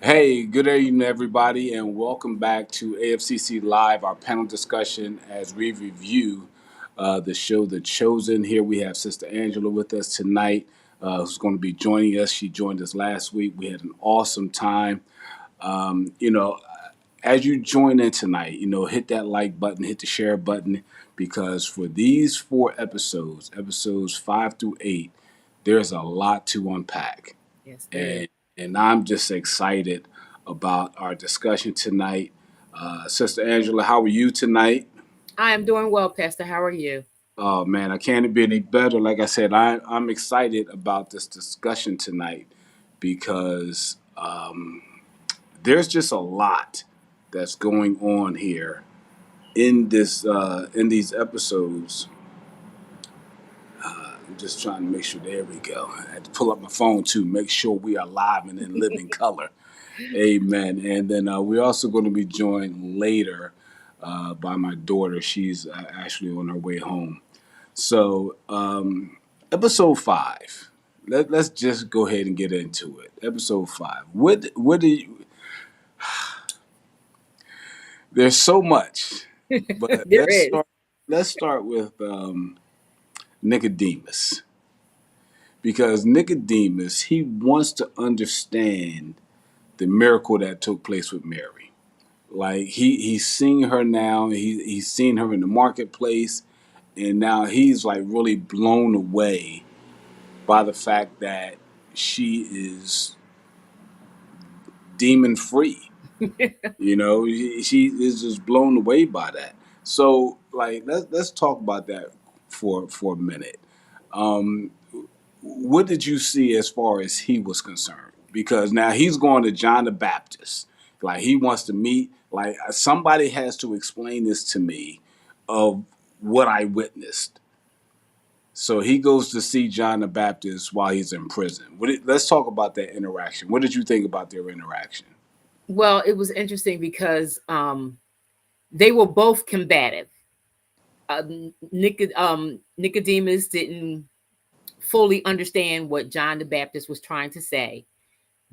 Hey, good evening, everybody, and welcome back to AFCC Live, our panel discussion as we review the show The Chosen. Here we have Sister Angela with us tonight, who's going to be joining us. She joined us last week. We had an awesome time. You know, as you join in tonight, hit that like button, hit the share button, because for these four episodes, episodes 5 through 8, there's a lot to unpack. Yes, there is. And I'm just excited about our discussion tonight. Sister Angela, how are you tonight? I am doing well, Pastor. How are you? Oh man, I can't be any better. Like I said, I'm excited about this discussion tonight because there's just a lot that's going on here in these episodes. I'm just trying to make sure. There we go. I had to pull up my phone too, make sure we are live and in living color. Amen. And then we're also going to be joined later by my daughter. She's actually on her way home. So, episode 5. Let's just go ahead and get into it. Episode 5. What do you? There's so much, but There is. Let's start with Nicodemus, because Nicodemus, he wants to understand the miracle that took place with Mary. Like he's seeing her now. He's seen her in the marketplace, and now he's like really blown away by the fact that she is demon free. She is just blown away by that. So like let's talk about that for a minute. Um, what did you see as far as he was concerned? Because now he's going to John the Baptist. Like he wants to meet. Like somebody has to explain this to me of what I witnessed. So he goes to see John the Baptist while he's in prison. Let's talk about that interaction. What did you think about their interaction? Well, it was interesting because they were both combative. Nicodemus didn't fully understand what John the Baptist was trying to say.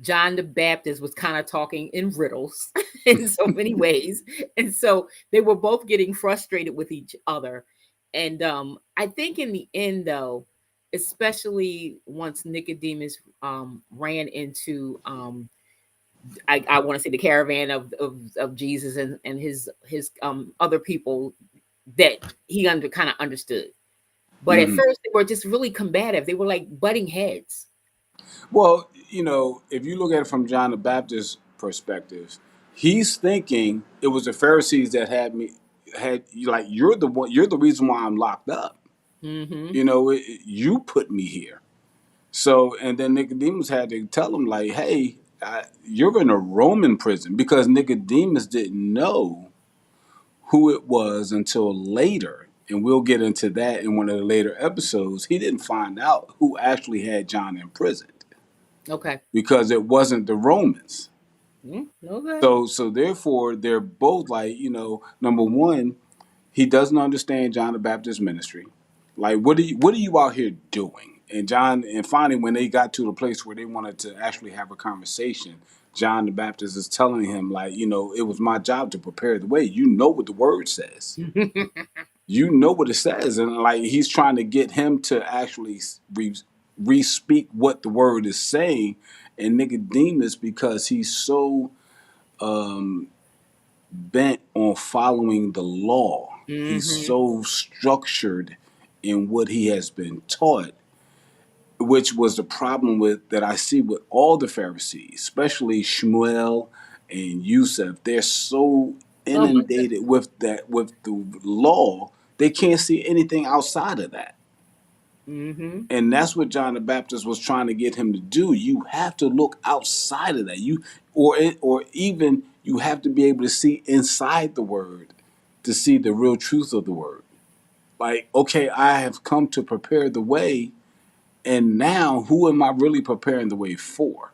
John the Baptist was kind of talking in riddles in so many ways. And so they were both getting frustrated with each other. And I think in the end, though, especially once Nicodemus ran into, I want to say, the caravan of Jesus and his other people that he kind of understood. But at Hmm. first, they were just really combative. They were like butting heads. Well, if you look at it from John the Baptist's perspective, he's thinking it was the Pharisees that had like you're the reason why I'm locked up. Hmm. You put me here. So, and then Nicodemus had to tell him, like, hey, you're in a Roman prison, because Nicodemus didn't know who it was until later. And we'll get into that in one of the later episodes. He didn't find out who actually had John imprisoned, Okay. because it wasn't the Romans. Okay. So therefore, they're both like, number one, he doesn't understand John the Baptist's ministry. Like, what are you out here doing? And finally, when they got to the place where they wanted to actually have a conversation, John the Baptist is telling him, like, it was my job to prepare the way. You know what the word says. You know what it says, and like he's trying to get him to actually re-speak what the word is saying. And Nicodemus, because he's so bent on following the law. He's Hmm. so structured in what he has been taught, which was the problem with that I see with all the Pharisees, especially Shmuel and Yusuf. They're so Oh my God. inundated with the law, they can't see anything outside of that. Hmm. And that's what John the Baptist was trying to get him to do. You have to look outside of that. Or even you have to be able to see inside the word to see the real truth of the word. Like, okay, I have come to prepare the way, and now who am I really preparing the way for?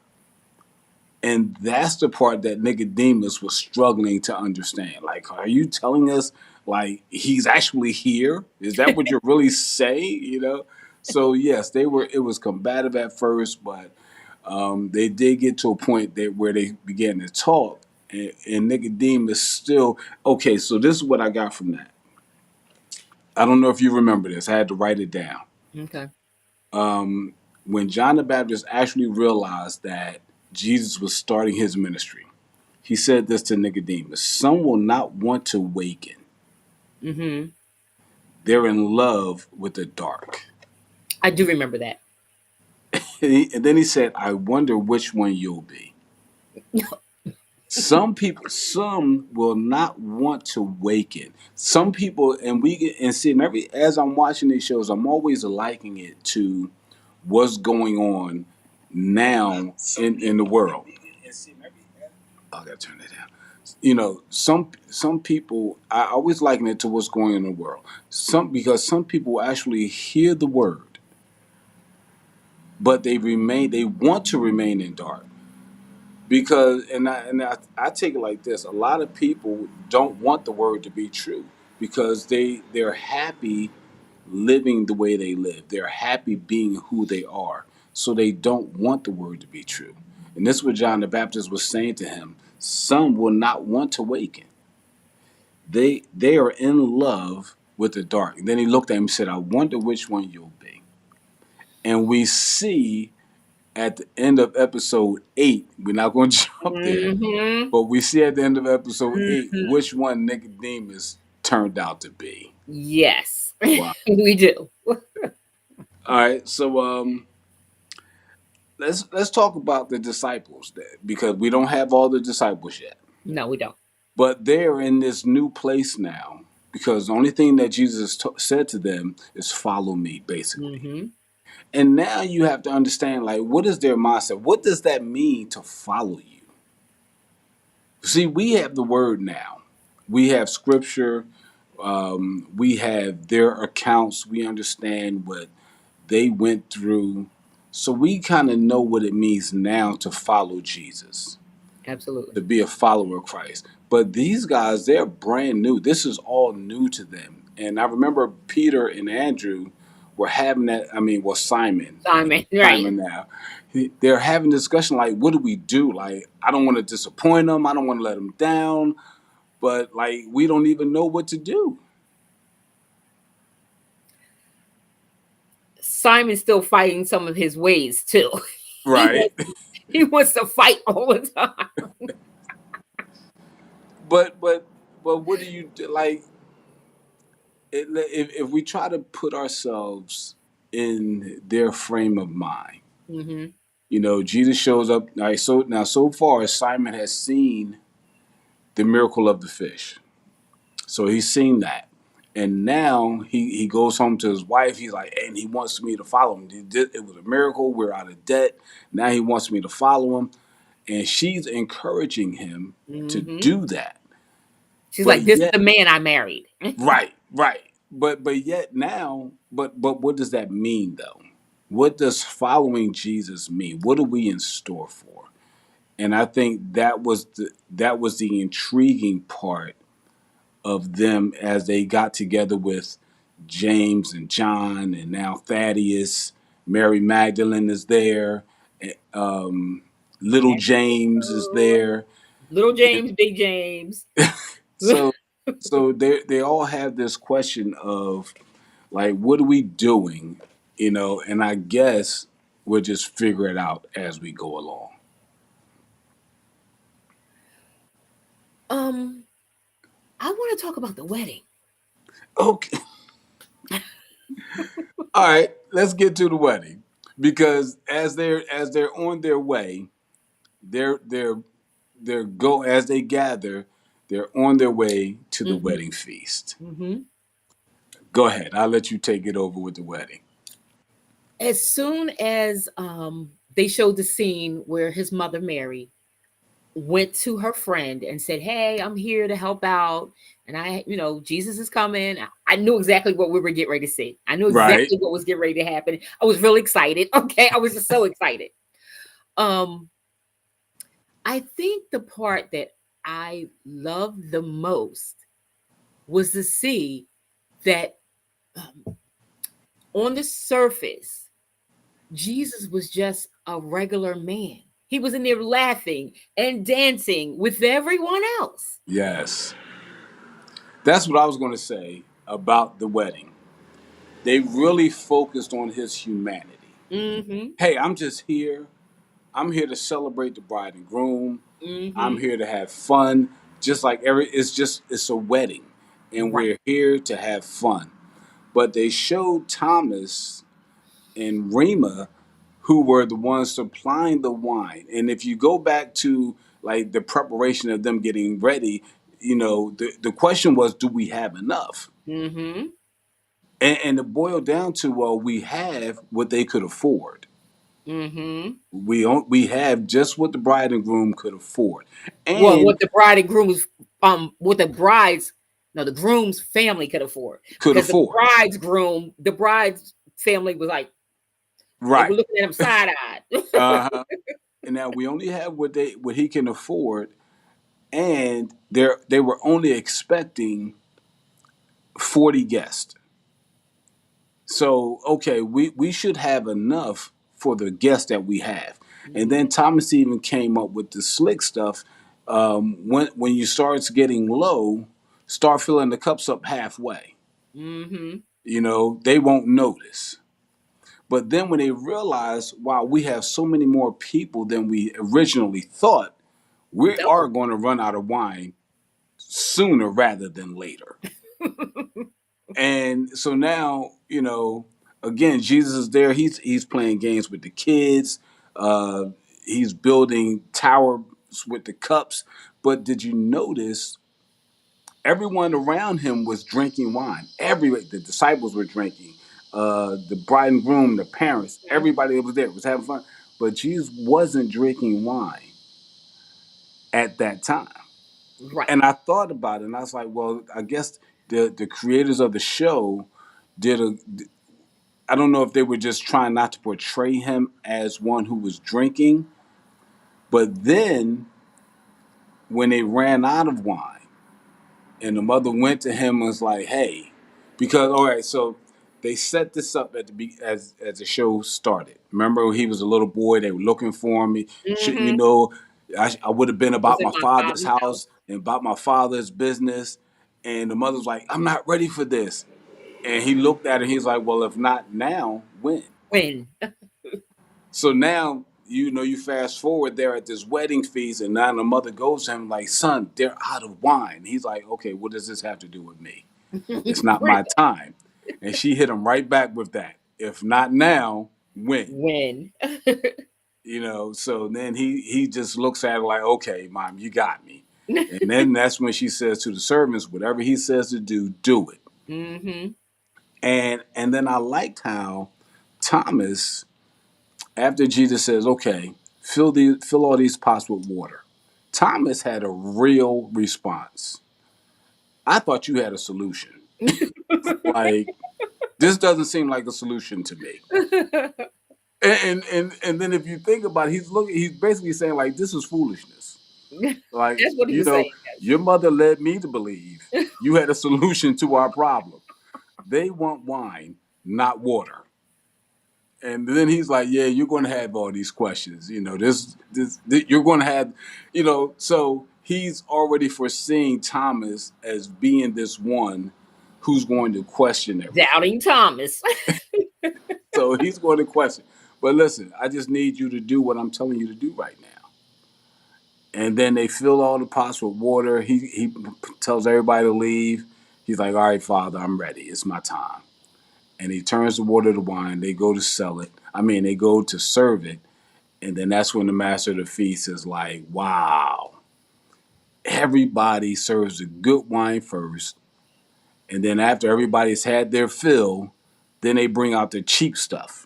And that's the part that Nicodemus was struggling to understand. Like, are you telling us like he's actually here? Is that what you're really saying? So yes, they were. It was combative at first, but They did get to a point where they began to talk, and Nicodemus still okay. So this is what I got from that. I don't know if you remember this. I had to write it down. Okay. When John the Baptist actually realized that Jesus was starting his ministry, he said this to Nicodemus: "Some will not want to waken; Mm-hmm. they're in love with the dark." I do remember that. And then he said, "I wonder which one you'll be." Some will not want to waken. Some people, and we get and see, and every as I'm watching these shows, I'm always liking it to what's going on now in the world. I gotta turn that down. Some people, I always liken it to what's going on in the world. Because some people actually hear the word, but they want to remain in dark. Because I take it like this: a lot of people don't want the word to be true because they're happy living the way they live. They're happy being who they are, so they don't want the word to be true. And this is what John the Baptist was saying to him: some will not want to waken. They are in love with the dark. And then he looked at him and said, "I wonder which one you'll be." And we see at the end of episode 8, we're not going to jump there, Mm-hmm. but we see at the end of episode 8 Mm-hmm. which one Nicodemus turned out to be. Yes, Wow. we do. All right, so let's talk about the disciples because we don't have all the disciples yet, No, we don't. but they're in this new place now because the only thing that Jesus said to them is "Follow me," basically. Mm-hmm. And now you have to understand, like, what is their mindset? What does that mean to follow you? See, we have the word now. We have scripture. We have their accounts. We understand what they went through. So we kind of know what it means now to follow Jesus, Absolutely. to be a follower of Christ. But these guys, they're brand new. This is all new to them. And I remember Peter and Andrew were having that. I mean, well, Simon, Simon, right? Simon now, they're having discussion like, what do we do? Like, I don't want to disappoint them. I don't want to let them down. But like, we don't even know what to do. Simon's still fighting some of his ways too. He Right. wants, he wants to fight all the time. but but but what do you do? Like, if we try to put ourselves in their frame of mind, Mm-hmm. Jesus shows up. All right, so far Simon has seen the miracle of the fish, so he's seen that, and now he goes home to his wife. He's like, and he wants me to follow him. It was a miracle. We're out of debt. Now he wants me to follow him, and she's encouraging him to Mm-hmm. do that. She's But like, "This is yet, the man I married." right. But yet now, but what does that mean though? What does following Jesus mean? What are we in store for? And I think that was the intriguing part of them as they got together with James and John and now Thaddeus. Mary Magdalene is there. Um, little James is there. Little James, Big James. So so they all have this question of like, what are we doing? And I guess we'll just figure it out as we go along. um, I want to talk about the wedding. Okay. All right, let's get to the wedding. Because as they're on their way, they're go as they gather, they're on their way to the Mm-hmm. wedding feast. Mm-hmm. Go ahead. I'll let you take it over with the wedding. As soon as they showed the scene where his mother Mary went to her friend and said, "Hey, I'm here to help out. And Jesus is coming." I knew exactly what we were getting ready to see. I knew Right. exactly what was getting ready to happen. I was really excited. Okay. I was just so excited. Um, I think the part that I loved the most was to see that on the surface, Jesus was just a regular man. He was in there laughing and dancing with everyone else. Yes. That's what I was going to say about the wedding. They really focused on his humanity. Mm-hmm. Hey, I'm just here. I'm here to celebrate the bride and groom. I'm Mm-hmm. here to have fun. Just like it's a wedding, and Right. we're here to have fun. But they showed Thomas and Rima, who were the ones supplying the wine. And if you go back to like the preparation of them getting ready, the question was, do we have enough? Mm-hmm. And it boiled down to, well, we have what they could afford. Mm-hmm. We have just what the bride and groom could afford, Well, and what the bride and groom's what the bride's no, the groom's family could afford. could Because afford. the bride's family was like they were Right. looking at him side-eyed. Uh-huh. And now we only have what he can afford, and they were only expecting 40 guests. So okay, we should have enough for the guests that we have. And then Thomas even came up with the slick stuff. When you starts getting low, start filling the cups up halfway. Mm-hmm. They won't notice. But then when they realize, wow, we have so many more people than we originally thought, we are Double. going to run out of wine sooner rather than later. And so now, again, Jesus is there. He's playing games with the kids. Uh, he's building towers with the cups. But did you notice everyone around him was drinking wine? The disciples were drinking. The bride and groom, the parents, everybody that was there was having fun. But Jesus wasn't drinking wine at that time. Right. And I thought about it, and I was like, well, I guess the creators of the show did a. I don't know if they were just trying not to portray him as one who was drinking, but then when they ran out of wine, and the mother went to him and was like, "Hey," because all right, so they set this up as the show started. Remember, he was a little boy. They were looking for him. Shouldn't you Mm-hmm. know? I would have been Was about in my my father's father's house. house and about my father's business. And the mother's like, "I'm not ready for this." And he looked at her. He's like, "Well, if not now, when?" When? So now, you fast forward there at this wedding feast, and now the mother goes to him like, "Son, they're out of wine." He's like, "Okay, what does this have to do with me? It's not Right. my time." And she hit him right back with that. If not now, when? When? So then he just looks at her like, "Okay, mom, you got me." And then that's when she says to the servants, "Whatever he says to do it." Mm-hmm. And then I liked how Thomas, after Jesus says, "Okay, fill all these pots with water," Thomas had a real response. I thought you had a solution. Like, this doesn't seem like a solution to me. And then if you think about it, he's basically saying like, this is foolishness. Like, That's what he was saying. your mother led me to believe you had a solution to our problem. They want wine, not water. And then he's like, "Yeah, you're going to have all these questions. You're going to have, So he's already foreseeing Thomas as being this one who's going to question everything. Doubting Thomas. So he's going to question. But listen, I just need you to do what I'm telling you to do right now. And then they fill all the pots with water. He tells everybody to leave. He's like, "All right, Father, I'm ready. It's my time." And he turns the water to wine. They go to sell it. I mean, they go to serve it. And then that's when the master of the feast is like, "Wow, everybody serves the good wine first. And then after everybody's had their fill, then they bring out the cheap stuff.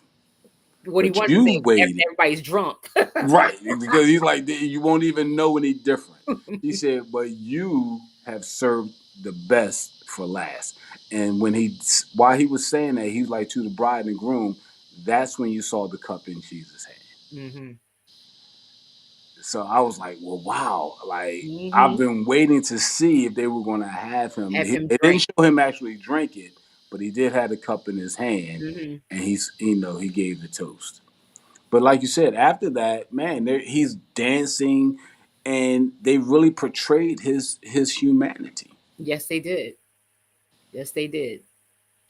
What he But wanted to you say was waited." everybody's drunk. Right, because he's like, "You won't even know any different." He said, "But you have served the best for last." And while he was saying that, he was like to the bride and groom, that's when you saw the cup in Jesus' hand. Mm-hmm. So I was like, "Well, wow!" Like, I've Mm-hmm. been waiting to see if they were going to have him. Have him They didn't drink. show him actually drink it, but he did have the cup in his hand, Mm-hmm. and he gave the toast. But like you said, after that, man, he's dancing, and they really portrayed his humanity. Yes, they did. Yes, they did.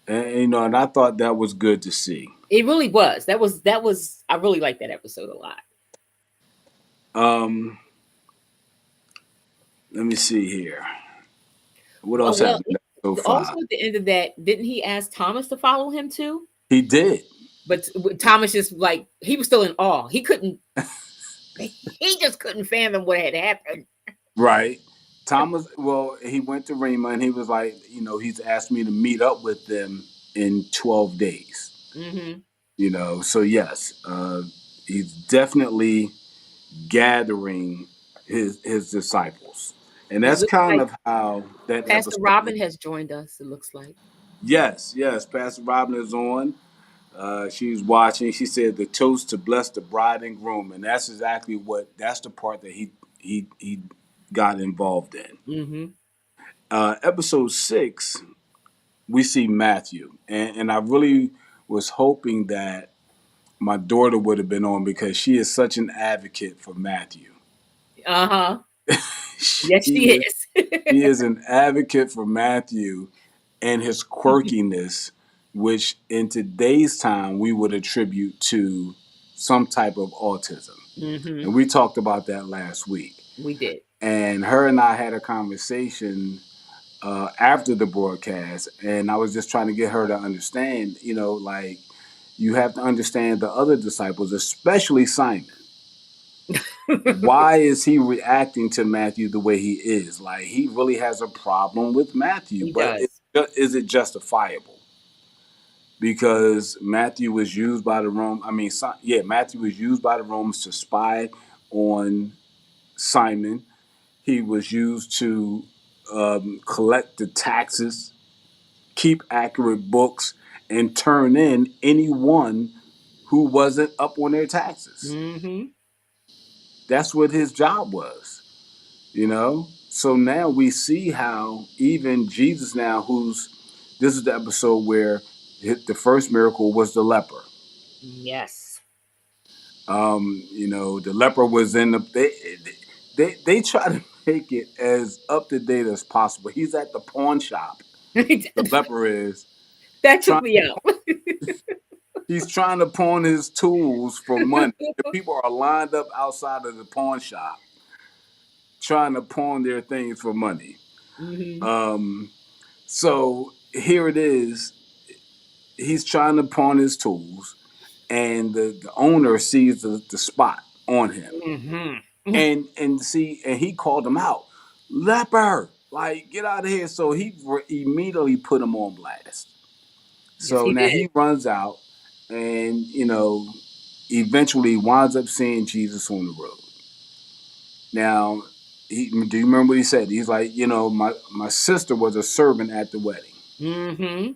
And I thought that was good to see. It really was. That was. I really liked that episode a lot. Um, Let me see here. What else Well, happened so also far? at the end of that, didn't he ask Thomas to follow him too? He did. But Thomas just like he was still in awe. He couldn't. He just couldn't fathom what had happened. Right. Thomas, well, he went to Rima and he was like, he's asked me to meet up with them in 12 days. Mm-hmm. So yes, he's definitely gathering his disciples. And It that's looks kind like of how that Pastor episode. Robin has joined us. It looks like. Yes, Pastor Robin is on. She's watching. She said the toast to bless the bride and groom, and that's exactly that's the part that he got involved in. Mm-hmm. Episode 6, we see Matthew, and I really was hoping that my daughter would have been on because she is such an advocate for Matthew. Uh huh. Yes, she she is is. she is an advocate for Matthew and his quirkiness, which in today's time we would attribute to some type of autism. Mm-hmm. And we talked about that last week. We did. And her and I had a conversation after the broadcast, and I was just trying to get her to understand, like you have to understand the other disciples, especially Simon. Why is he reacting to Matthew the way he is? Like he really has a problem with Matthew, He but does. is it justifiable? Because Matthew was used by the Matthew was used by the Romans to spy on Simon. He was used to collect the taxes, keep accurate books, and turn in anyone who wasn't up on their taxes. Mm-hmm. That's what his job was, So now we see how even Jesus now, this is the episode where the first miracle was the leper. Yes. The leper was in they try to make it as up to date as possible. He's at the pawn shop. The leper is That took trying. me out. He's trying to pawn his tools for money. The people are lined up outside of the pawn shop trying to pawn their things for money. Mm-hmm. So here it is. He's trying to pawn his tools, and the owner sees the spot on him, Mm-hmm. and he called him out, leper, like get out of here. So he immediately put him on blast. Yes, So he now did. he runs out, and eventually winds up seeing Jesus on the road. Now, do you remember what he said? He's like, my sister was a servant at the wedding. Mm-hmm.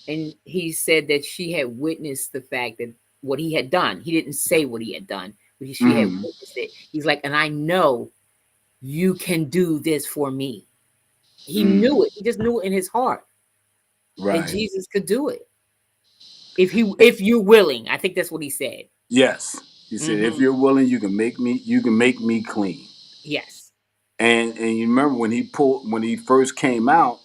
And he said that she had witnessed the fact that what he had done. He didn't say what he had done, but she had witnessed it. He's like, and I know you can do this for me. He knew it. He just knew it in his heart. Right. And Jesus could do it. If you're willing. I think that's what he said. Yes. He said, if you're willing, you can make me clean. Yes. And you remember when he first came out,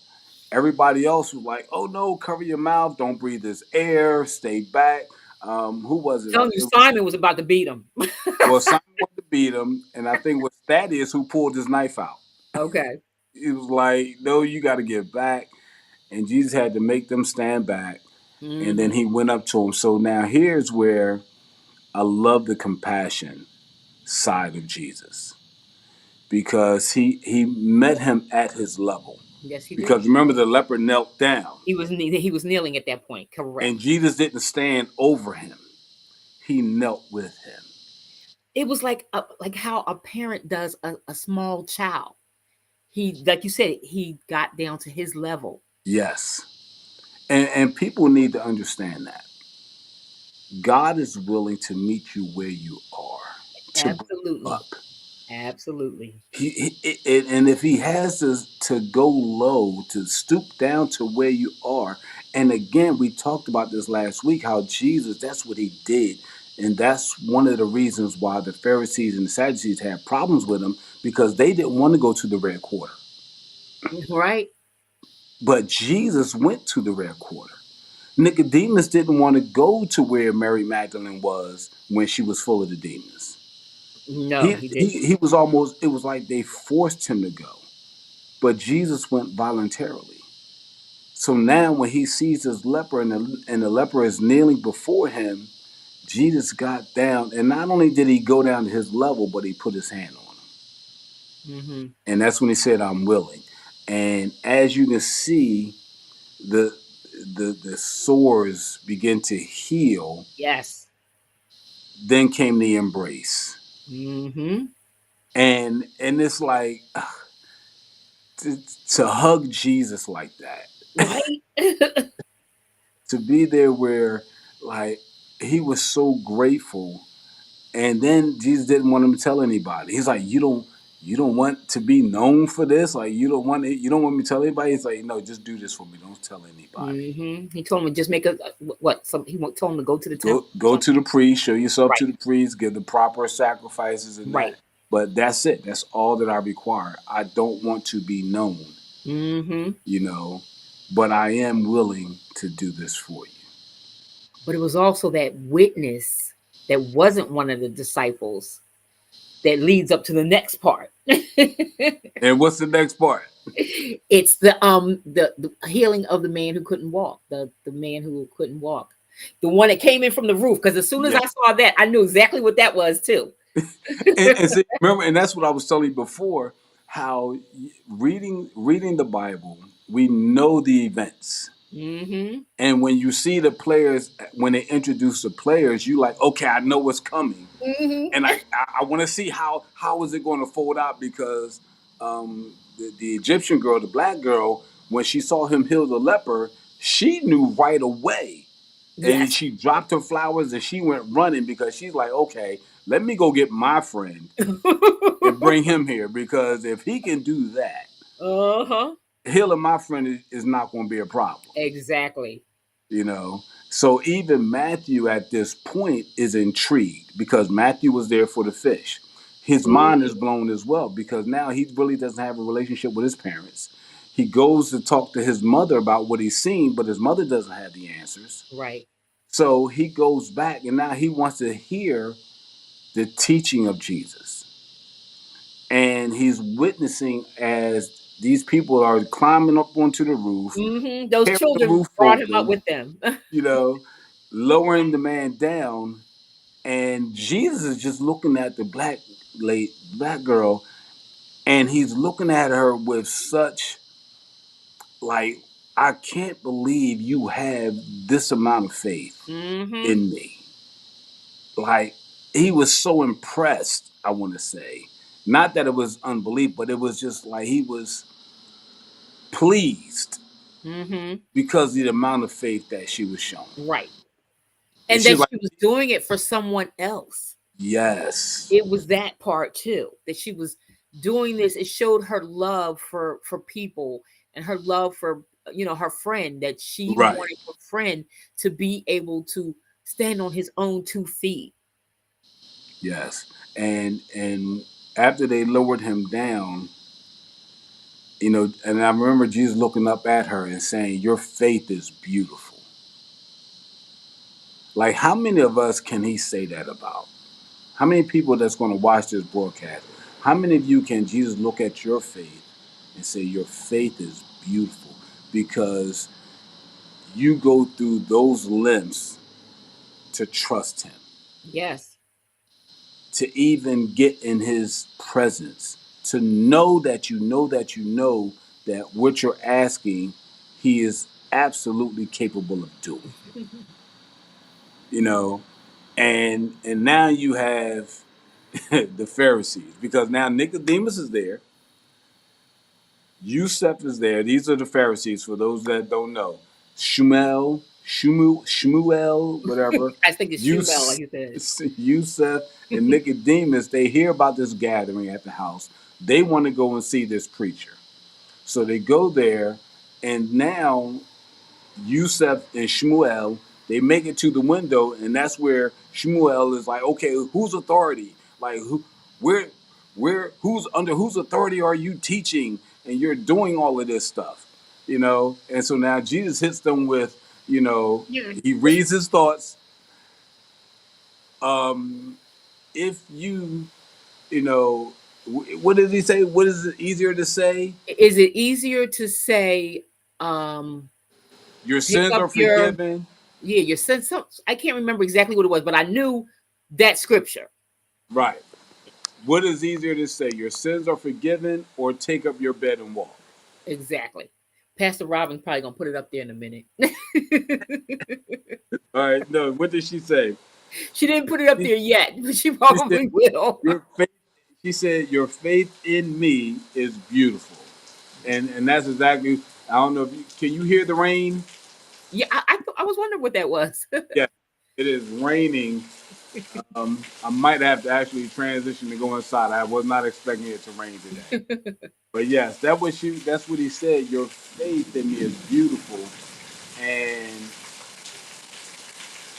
everybody else was like, "Oh no, cover your mouth, don't breathe this air, stay back." Who was it? Telling you, Simon was about to beat him. Well, Simon wanted to beat him, and I think it was Thaddeus who pulled his knife out. Okay. He was like, "No, you got to get back," and Jesus had to make them stand back, and then he went up to him. So now here's where I love the compassion side of Jesus, because he met him at his level. Yes, he did. Because remember, the leper knelt down. He was kneeling at that point. Correct. And Jesus didn't stand over him; he knelt with him. It was like how a parent does a small child. He, like you said, he got down to his level. Yes, and people need to understand that God is willing to meet you where you are. Absolutely. Up. Absolutely. And if he has to go low, to stoop down to where you are, and again, we talked about this last week, how Jesus, that's what he did. And that's one of the reasons why the Pharisees and the Sadducees had problems with him, because they didn't want to go to the red quarter. Right. But Jesus went to the red quarter. Nicodemus didn't want to go to where Mary Magdalene was when she was full of the demons. No, He, he he, didn't. he was almost, it was like they forced him to go. But Jesus went voluntarily. So now when he sees this leper and the leper is kneeling before him, Jesus got down, and not only did he go down to his level, but he put his hand on him. Hmm. And that's when he said, I'm willing. And as you can see, the the sores begin to heal. Yes. Then came the embrace. Hmm. And it's like to hug Jesus like that, Right. to be there where like he was so grateful. And then Jesus didn't want him to tell anybody. He's like, you don't want to be known for this? Like you don't want me to tell anybody? He's like, no, just do this for me. Don't tell anybody. He told him to just make a what? Some he told him to go to the temple. Go to the priest, show yourself Right. to the priest, give the proper sacrifices and Right. that. But that's it. That's all that I require. I don't want to be known, Hmm. you know, but I am willing to do this for you. But it was also that witness that wasn't one of the disciples that leads up to the next part. And what's the next part? It's the healing of the man who couldn't walk, the man who couldn't walk, the one that came in from the roof. Because as soon as Yeah. I saw that, I knew exactly what that was too. And see, remember, and that's what I was telling you before, how reading the Bible, we know the events. Hmm. And when you see the players, when they introduce the players, you like, okay, I know what's coming. Hmm. And I want to see how is it going to fold out, because the Egyptian girl, the black girl, when she saw him heal the leper, she knew right away, and Yes. she dropped her flowers and she went running, because she's like, okay, let me go get my friend and bring him here, because if he can do that, Uh-huh. healing my friend is not going to be a problem. Exactly. You know, so even Matthew at this point is intrigued, because Matthew was there for the fish. His mind is Mhm. blown as well, because now he really doesn't have a relationship with his parents. He goes to talk to his mother about what he's seen, but his mother doesn't have the answers. Right. So he goes back, and now he wants to hear the teaching of Jesus. And he's witnessing as these people are climbing up onto the roof, Those tearing the children roof brought him up open, with them. you know, lowering the man down, and Jesus is just looking at the black girl, and he's looking at her with such like, I can't believe you have this amount of faith Hmm. in me. Like, he was so impressed, I want to say. Not that it was unbelief, but it was just like he was pleased Hmm. because of the amount of faith that she was showing. Right. And And she's that like, she was doing it for someone else. yes, It was that part too, that she was doing this. It showed her love for people and her love for her friend, that she right. wanted her friend to be able to stand on his own 2 feet. Yes. And after they lowered him down, and I remember Jesus looking up at her and saying, your faith is beautiful. Like, how many of us can he say that about? How many people that's going to watch this broadcast? How many of you can Jesus look at your faith and say, your faith is beautiful? Because you go through those lengths to trust him, Yes. to even get in his presence, to know that you know that you know that what you're asking, he is absolutely capable of doing. You know, and now you have the Pharisees, because now Nicodemus is there, Yusuf is there. These are the Pharisees, for those that don't know. Shmuel, whatever. I think it's Shumel, like you said. Yusuf and Nicodemus, they hear about this gathering at the house. They want to go and see this preacher. So they go there, and now Yusuf and Shmuel, They make it to the window, and that's where Shmuel is like, okay, whose authority? Like where, who's under whose authority are you teaching? And you're doing all of this stuff, you know. And so now Jesus hits them with, you know, Yeah. he reads his thoughts. Um, if you, you know, what did he say? What is it easier to say? Is it easier to say, Your pick sins up are your, forgiven. yeah, your sense? I can't remember exactly what it was, but I knew that scripture. Right. What is easier to say? Your sins are forgiven, or take up your bed and walk? Exactly. Pastor Robin's probably gonna put it up there in a minute. All right. No. What did she say? She didn't put it up She, there yet, but she she said, probably will. "Your faith." She said, "Your faith in me is beautiful," and that's exactly. I don't know if you can you hear the rain. Yeah, I was wondering what that was. Yeah, it is raining. I might have to actually transition to go inside. I was not expecting it to rain today. But yes, that's what he said. Your faith in me is beautiful. And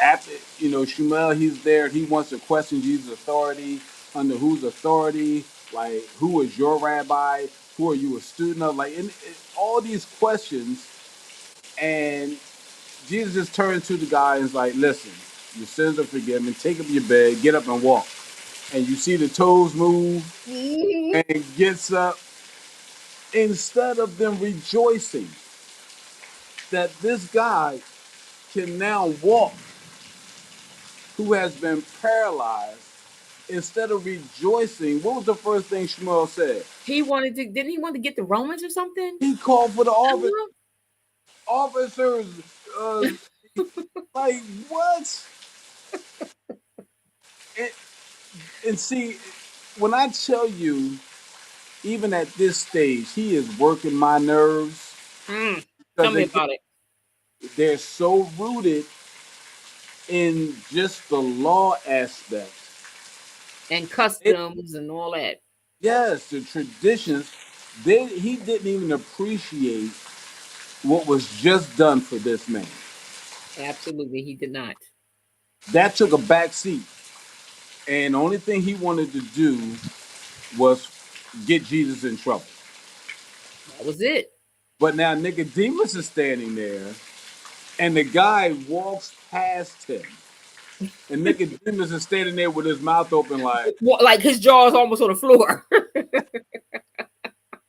after Shmuel, he's there. He wants to question Jesus' authority. Under whose authority? Like, who is your rabbi? Who are you a student of? Like, all these questions. And Jesus just turns to the guy and is like, listen, your sins are forgiven. Take up your bed, get up and walk. And you see the toes move and gets up. Instead of them rejoicing that this guy can now walk, who has been paralyzed, instead of rejoicing, what was the first thing Shmuel said? He wanted to, didn't he want to get the Romans or something? He called for the Uh-huh. officers. Uh, like, what? And, and see, when I tell you, even at this stage, he is working my nerves Tell because me again, about it. they're so rooted in just the law aspect. And It, customs and all that. yes, the traditions. He didn't even appreciate what was just done for this man. Absolutely, he did not. That took a back seat. And the only thing he wanted to do was get Jesus in trouble. That was it. But now Nicodemus is standing there, and the guy walks past him. And Nicodemus is standing there with his mouth open, like, Like his jaw is almost on the floor.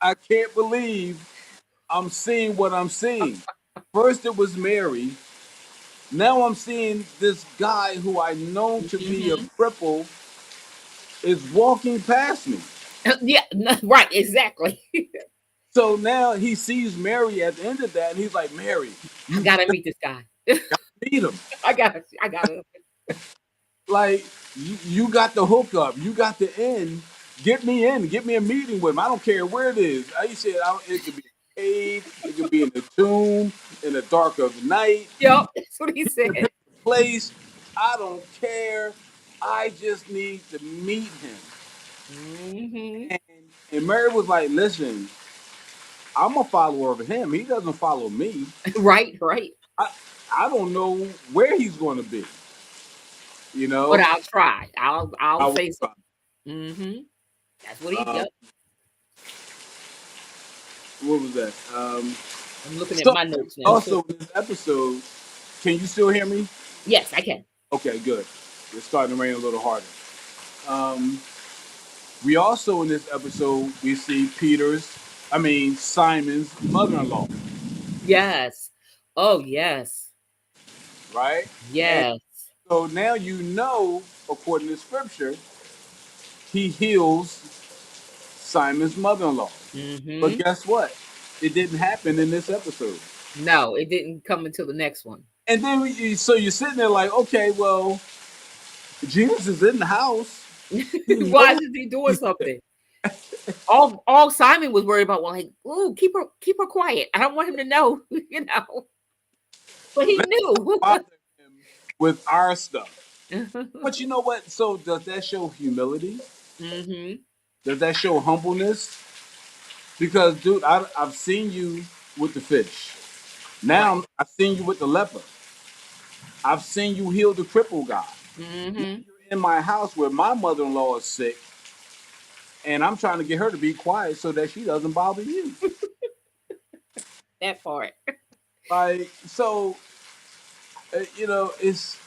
I can't believe I'm seeing what I'm seeing. First, it was Mary. Now I'm seeing this guy who I know to be a Mhm. cripple is walking past me. Yeah, right, exactly. So now he sees Mary at the end of that, and he's like, Mary, I you gotta meet this guy. meet him. I gotta. Like, you got the hookup, you got the end. Get me in, get me a meeting with him. I don't care where it is. I said it could be a cave, it could be in the tomb, in the dark of night, Yep, that's what he in a said. place. I don't care. I just need to meet him. Hmm. And, and Mary was like, listen, I'm a follower of him. He doesn't follow me. Right, right. I, I don't know where he's going to be. You But know, I'll try. I'll I will say try. something. Hmm. That's what he. Uh, Yep. what was that? I'm looking at So my notes now. also in this episode, can you still hear me? Yes, I can. Okay, good. It's starting to rain a little harder. Um, we also in this episode we see Simon's mother-in-law, Yes. Oh, yes. right? And Yes. so now according to scripture, he heals Simon's mother-in-law. But Hmm. guess what? It didn't happen in this episode. No, it didn't come until the next one. And then so you're sitting there like, okay, well, Jesus is in the house. He Why knows is he doing he's something? All Simon was worried about, well, like, ooh, keep her quiet. I don't want him to know, you know. But he let's knew. bother him with our stuff. But you know what? So does that show humility? Hmm. Does that show humbleness? Because, dude, I've seen you with the fish. Right. Now I've seen you with the leper. I've seen you heal the crippled guy. Now Mm-hmm. you're in my house where my mother-in-law is sick, and I'm trying to get her to be quiet so that she doesn't bother you. That part. Like, so, it's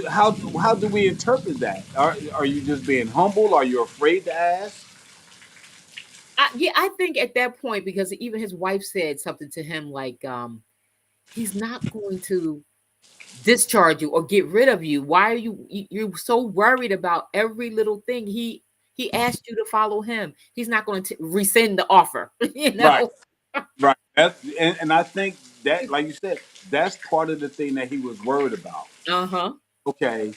how do we interpret that? Are you just being humble? Are you afraid to ask? Yeah, I think at that point, because even his wife said something to him like, he's not going to discharge you or get rid of you. Why are you're so worried about every little thing? He asked you to follow him. He's not going to rescind the offer, you Right, know. right. And I think that, like you said, that's part of the thing that he was worried about. Uh-huh. Okay,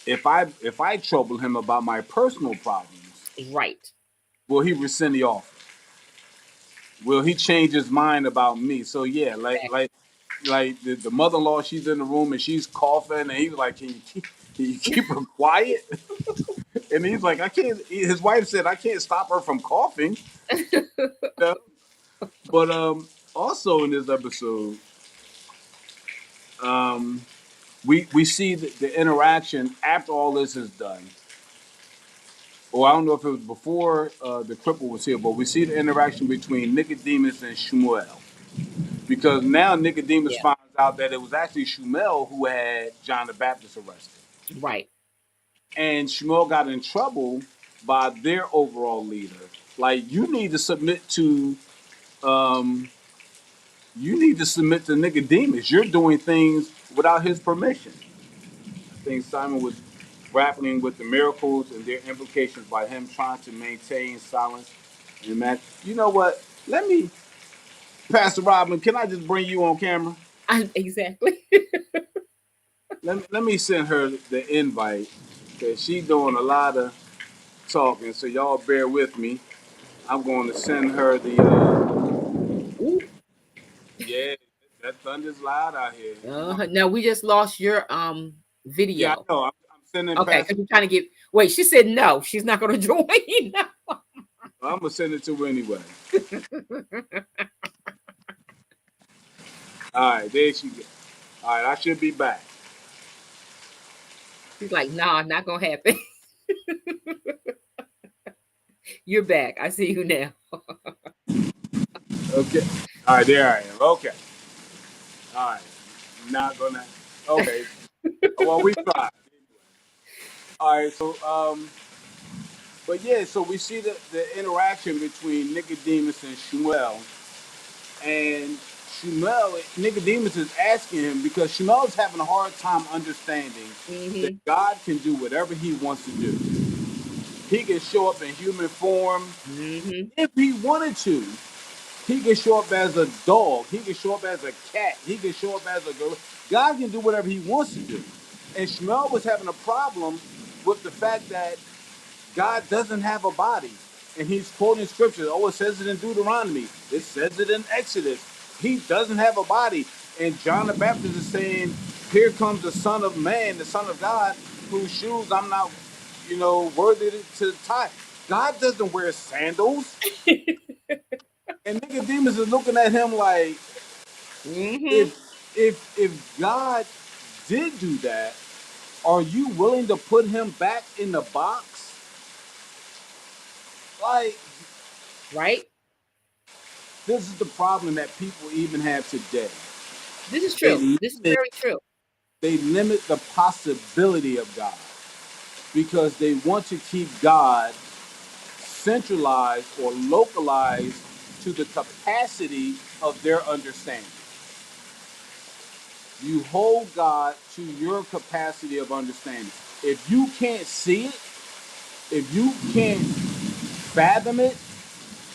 if I trouble him about my personal problems, Right. will he rescind the offer? Will he change his mind about me? So yeah, Exactly. like the mother-in-law, she's in the room and she's coughing, and he's like, can you keep her quiet? And he's like, I can't. His wife said, I can't stop her from coughing. You know? But also in this episode, um, we see the interaction after all this is done. Or I don't know if it was before the cripple was here, but we see the interaction between Nicodemus and Shmuel. Because now Nicodemus Yeah. finds out that it was actually Shmuel who had John the Baptist arrested. Right. And Shmuel got in trouble by their overall leader. Like, um, you need to submit to Nicodemus. You're doing things without his permission. I think Simon was grappling with the miracles and their implications by him trying to maintain silence. And man, you know what? Pastor Robin, can I just bring you on camera? Exactly. Let me send her the invite because she's doing a lot of talking. So y'all bear with me. I'm going to send her the. Ooh. Yeah, that thunder's loud out here. Now we just lost your Yeah, I video. know. I'm sending Okay, Pastor. because you're trying to get. Wait, she said no. She's not going to join. I'm gonna send it to her anyway. All right, there she go. All right, I should be back. She's like, nah, not gonna happen. You're back. I see you now. Okay. All right, there I am. Okay. All right. Not gonna. Okay. Well, we tried. All right. So, but yeah, so we see the interaction between Nicodemus and Shmuel, and Nicodemus is asking him because Shmuel is having a hard time understanding that Hmm. God can do whatever He wants to do. He can show up in human form Hmm. if He wanted to. He can show up as a dog. He can show up as a cat. He can show up as a gorilla. God can do whatever He wants to do. And Shmuel was having a problem with the fact that God doesn't have a body. And he's quoting scriptures. Oh, it says it in Deuteronomy. It says it in Exodus. He doesn't have a body. And John the Baptist is saying, here comes the Son of Man, the Son of God, whose shoes I'm not, worthy to tie. God doesn't wear sandals. And Nicodemus is looking at him like, Hmm. if God did do that, are you willing to put him back in the box? Like, Right. this is the problem that people even have today. This is They true. This is limit very true. they limit the possibility of God because they want to keep God centralized or localized to the capacity of their understanding. You hold God to your capacity of understanding. If you can't see it, if you can't fathom it,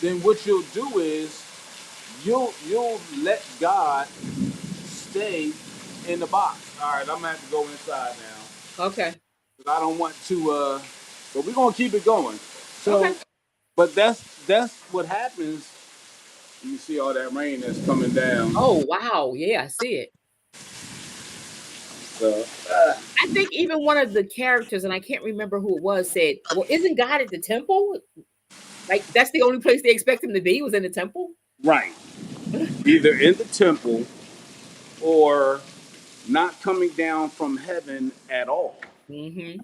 then what you'll do is you'll let God stay in the box. All right, I'm gonna have to go inside now Okay. because I don't want to. But we're gonna keep it going. Okay. So, but that's what happens. You see all that rain that's coming down. Oh wow. Yeah, I see it. So, I think even one of the characters, and I can't remember who it was, said, "Well, isn't God at the temple? Like that's the only place they expect him to be was in the temple." right, either in the temple or not coming down from heaven at all. Mm-hmm.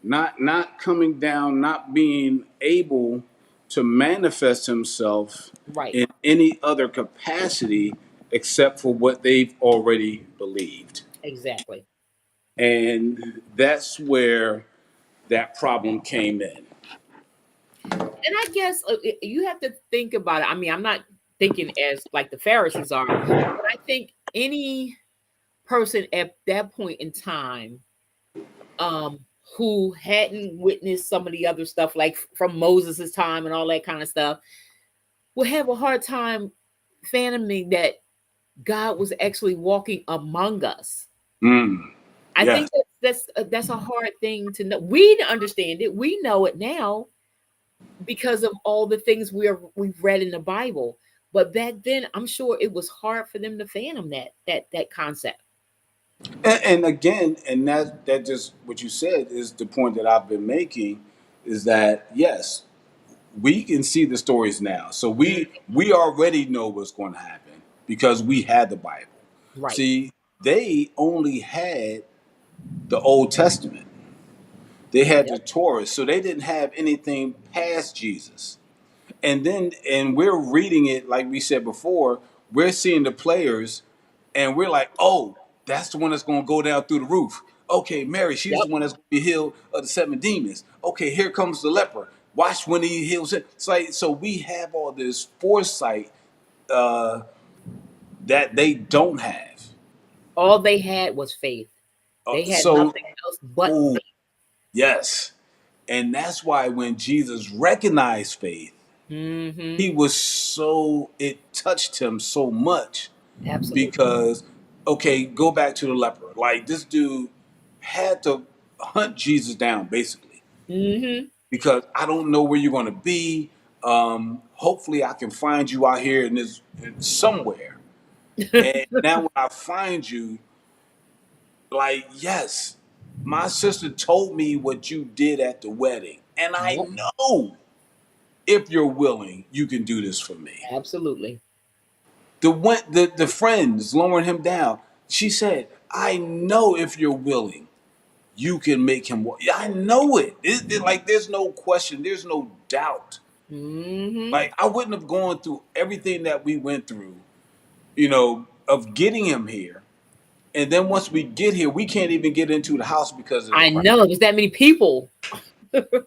Not coming down, not being able to manifest himself Right. in any other capacity except for what they've already believed. Exactly. And that's where that problem came in. And I guess you have to think about it. I mean, I'm not thinking as like the Pharisees are, but I think any person at that point in time um who hadn't witnessed some of the other stuff like from Moses's time and all that kind of stuff would have a hard time fathoming that God was actually walking among us. Mm, I yes. think that's a hard thing to know. We understand it. We know it now because of all the things we've read in the Bible. But back then, I'm sure it was hard for them to fathom that concept. And again, and that just what you said is the point that I've been making is that yes, we can see the stories now. So Mm, we already know what's going to happen because we had the Bible. right. See, they only had the Old Testament. They had the Yep. Torah, so they didn't have anything past Jesus. And we're reading it like we said before, we're seeing the players and we're like, "Oh, that's the one that's going to go down through the roof." Okay, Mary, she's the Yep. one that's going to be healed of the seven demons. Okay, here comes the leper. Watch when he heals it. It's like so we have all this foresight uh, that they don't have. All they had was faith. They had So, nothing else but oh faith. yes, and that's why when Jesus recognized faith, Hmm. he was so it touched him so much Absolutely. because okay, go back to the leper. Like this dude had to hunt Jesus down basically Hmm. because I don't know where you're going to be. Hopefully, I can find you out here in this in somewhere. And now when I find you, like yes, my sister told me what you did at the wedding, and I Yep. know if you're willing, you can do this for me. Absolutely. The friends lowering him down. She said, "I know if you're willing, you can make him walk." Yeah, I know it. Like there's no question. There's no doubt. Hmm. Like I wouldn't have gone through everything that we went through, of getting him here. And then once we get here, we can't even get into the house because of the I crowd. know there's that many people.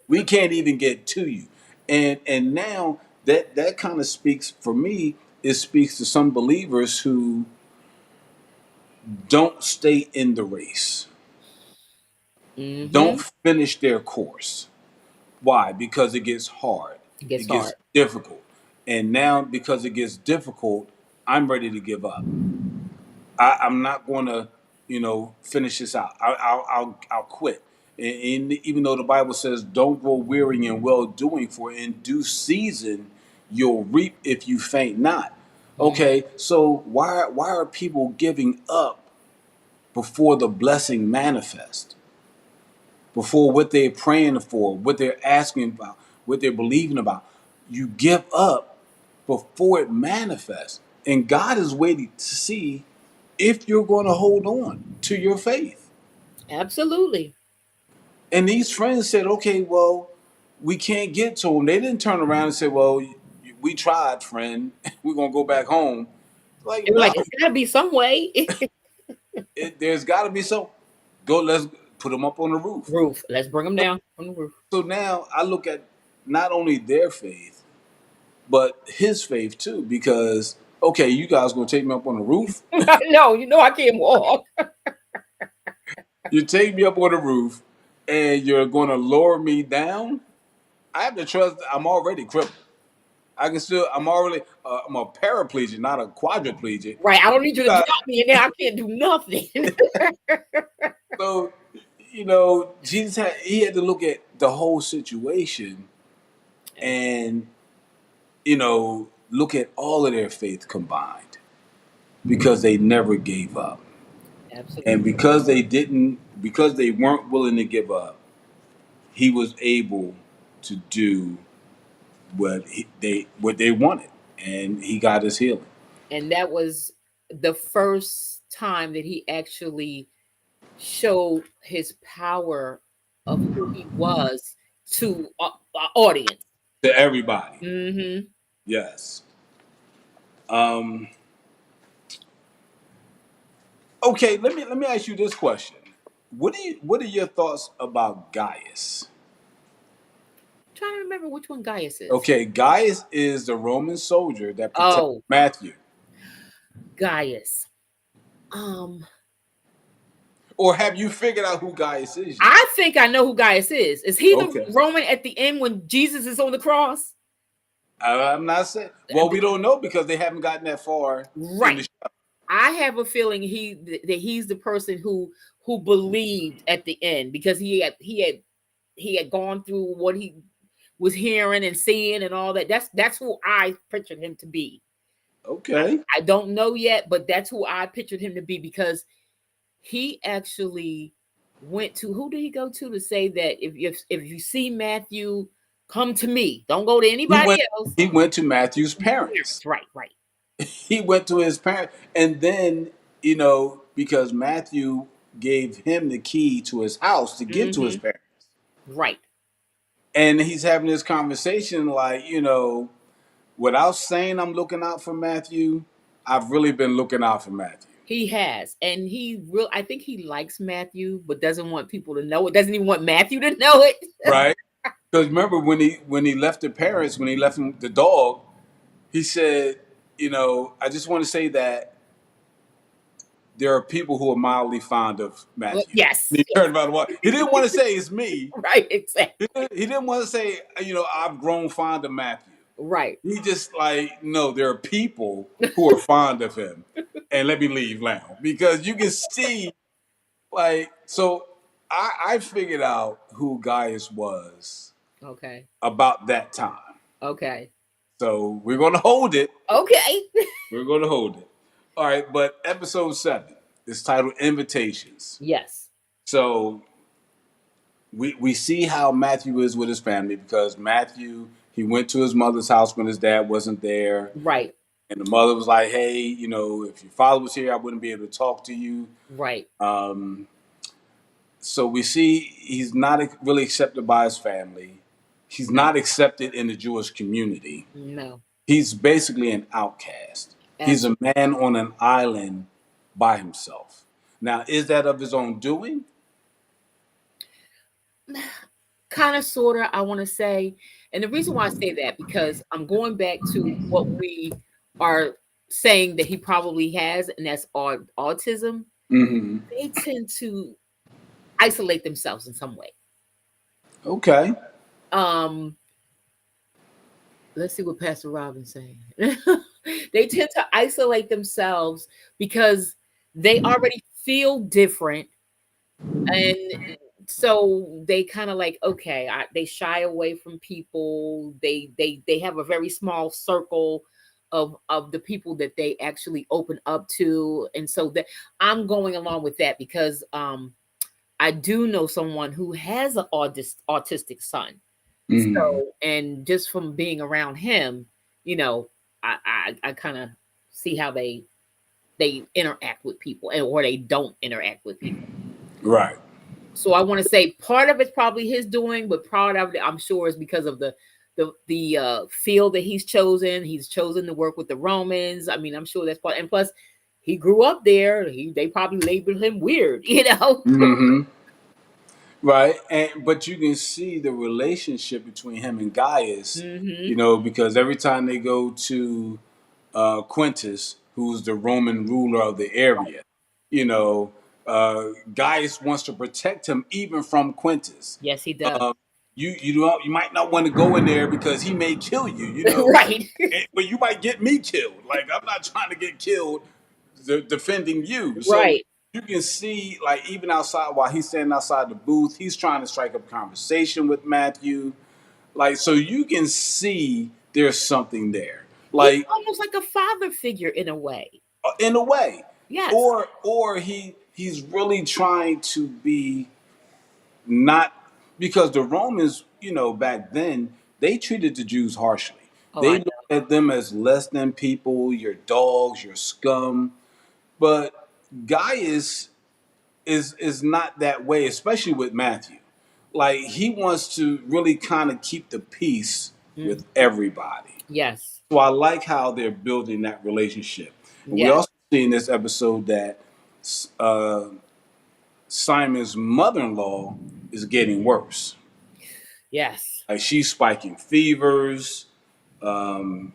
We can't even get to you. And now that kind of speaks for me. It speaks to some believers who don't stay in the race, don't Hmm. finish their course. Why? Because it gets hard, It it gets gets hard. difficult. And now, because it gets difficult, I'm ready to give up. I'm not going to, finish this out. I'll quit. And even though the Bible says, "Don't grow weary in well doing, for in due season you'll reap if you faint not." Mm. Okay, so why are people giving up before the blessing manifests? Before what they're praying for, what they're asking about, what they're believing about. You give up before it manifests. And God is waiting to see if you're going to hold on to your faith. Absolutely. And these friends said, okay, well, we can't get to him. They didn't turn around and say, well, we tried, friend. We're going to go back home. Like, They were no, like, it's got to be some way. there's got to be some. Let's put them up on the roof. Roof. Let's bring them down on the roof. So now I look at not only their faith, but his faith too, because okay, you guys gonna take me up on the roof? No, I can't walk. You take me up on the roof, and you're gonna lower me down? I have to trust. I'm already crippled. I can still. I'm already. I'm a paraplegic, not a quadriplegic. Right. I don't need you to Uh, drop me in there. I can't do nothing. so, Jesus he had to look at the whole situation and look at all of their faith combined because they never gave up. And Absolutely. because they weren't willing to give up, he was able to do what they wanted, and he got his healing. And that was the first time that he actually showed his power of who he was to audience. To everybody. Mm-hmm. Yes. Um, okay, let me ask you this question. What are your thoughts about Gaius? Trying to remember which one Gaius is. Okay, Gaius is the Roman soldier that protected Oh, Matthew. Gaius. Um, Or have you figured out who Gaius is yet? I think I know who Gaius is. Is he the Okay. Roman at the end when Jesus is on the cross? I'm not saying. Well, we don't know because they haven't gotten that far in the Right. show. I have a feeling that he's the person who believed at the end because he had gone through what he was hearing and seeing and all that. That's who I pictured him to be. Okay. I don't know yet, but that's who I pictured him to be because he actually went to, who did he go to say that if you see Matthew, come to me. Don't go to He anybody went. else. He went to Matthew's parents. Right, right. He went to his parents, and then because Matthew gave him the key to his house to give to his Mm-hmm. parents, Right. and he's having this conversation like, without saying I'm looking out for Matthew, I've really been looking out for Matthew. He has. And I think he likes Matthew, but doesn't want people to know it. Doesn't even want Matthew to know it. Right? Because remember when he left the parents, when he left him the dog, he said, I just want to say that there are people who are mildly fond of Well, Matthew. yes. He turned about what he didn't want to say it's me. Right, exactly. He didn't want to say, I've grown fond of Matthew. Right. He just like, no, there are people who are fond of him. And let me leave now. Because you can see, so I figured out who Gaius was Okay. about that time. Okay. So we're going to hold it. Okay. We're going to hold it. All right, but episode 7 is titled Invitations. Yes. So we see how Matthew is with his family because Matthew, he went to his mother's house when his dad wasn't there. Right. And the mother was like, hey, if your father was here, I wouldn't be able to talk to you. Right. So we see he's not really accepted by his family. He's not accepted in the Jewish community. No. He's basically an outcast. He's a man on an island by himself. Now, is that of his own doing? Kind of, sort of, I want to say. And the reason why I say that, because I'm going back to what we are saying that he probably has, and that's autism. Mm-hmm. They tend to isolate themselves in some way. Okay. Let's see what Pastor Robin's saying. They tend to isolate themselves because they already feel different, and so they kind of like, okay, they shy away from people. They have a very small circle of the people that they actually open up to, and so that I'm going along with that because I do know someone who has an autistic son. Mm-hmm. So, and just from being around him, I kind of see how they interact with people or they don't interact with people. Right. So I want to say part of it's probably his doing, but part of it I'm sure is because of the field that he's chosen. He's chosen to work with the Romans. I mean, I'm sure that's part. And plus, he grew up there. They probably labeled him weird, Mm-hmm. Right, but you can see the relationship between him and Gaius, because every time they go to Quintus, who's the Roman ruler of the area, Gaius wants to protect him even from Quintus. Yes, he does. You might not want to go in there because he may kill you, Right. but you might get me killed. Like I'm not trying to get killed defending you. So Right. you can see, like, even outside, while he's standing outside the booth, he's trying to strike up conversation with Matthew. Like, so you can see there's something there. Like, he's almost like a father figure in a way. In a way. Yes. Or he's really trying to be not, because the Romans, back then, they treated the Jews harshly. They looked at them as less than people, your dogs, your scum. But Gaius is not that way, especially with Matthew. Like he wants to really kind of keep the peace Mm, with everybody. yes. So I like how they're building that relationship. And we Yes. also see in this episode that uh, Simon's mother-in-law is getting worse. Yes. Like she's spiking fevers. Um,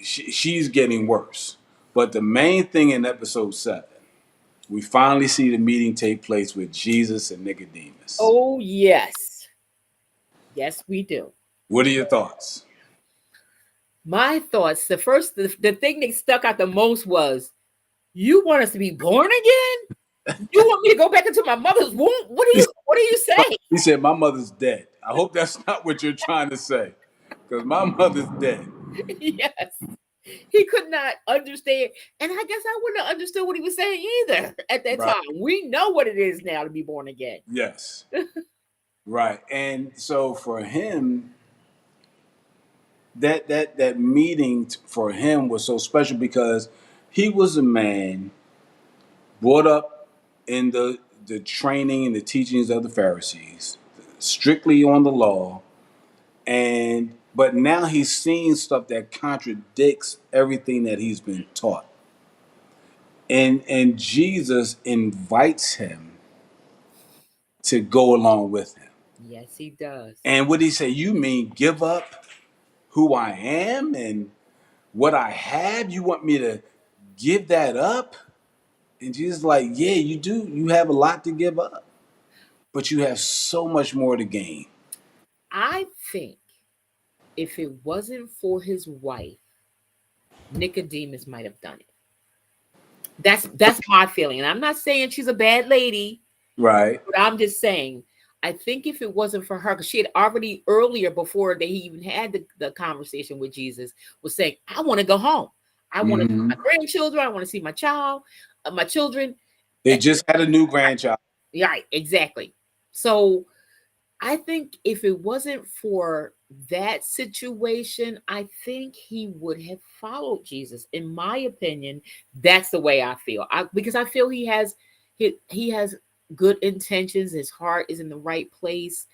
she's getting worse. But the main thing in episode 7, we finally see the meeting take place with Jesus and Nicodemus. Oh, yes. Yes, we do. What are your thoughts? My thoughts, the thing that stuck out the most was, you want us to be born again? You want me to go back into my mother's womb? What do you say? He said, "My mother's dead." I hope that's not what you're trying to say, because my mother's dead. Yes. He could not understand. And I guess I wouldn't have understood what he was saying either at that Right. time. We know what it is now to be born again. Yes. Right. And so for him, that meeting for him was so special because he was a man brought up in the training and the teachings of the Pharisees, strictly on the law, and but now he's seeing stuff that contradicts everything that he's been taught. And Jesus invites him to go along with him. Yes, he does. And what did he say? You mean give up who I am and what I have? You want me to give that up? And Jesus is like, yeah, you do. You have a lot to give up, but you have so much more to gain. I think if it wasn't for his wife, Nicodemus might have done it. That's my feeling. And I'm not saying she's a bad lady, Right. but I'm just saying, I think if it wasn't for her, because she had already earlier, before they even had the conversation with Jesus, was saying, I want to go home. I want to see Mhm. my grandchildren. I want to see my my children. They just had a new grandchild. Right, exactly. So I think if it wasn't for that situation, I think he would have followed Jesus. In my opinion, that's the way I feel. Because I feel he has good intentions. His heart is in the right place.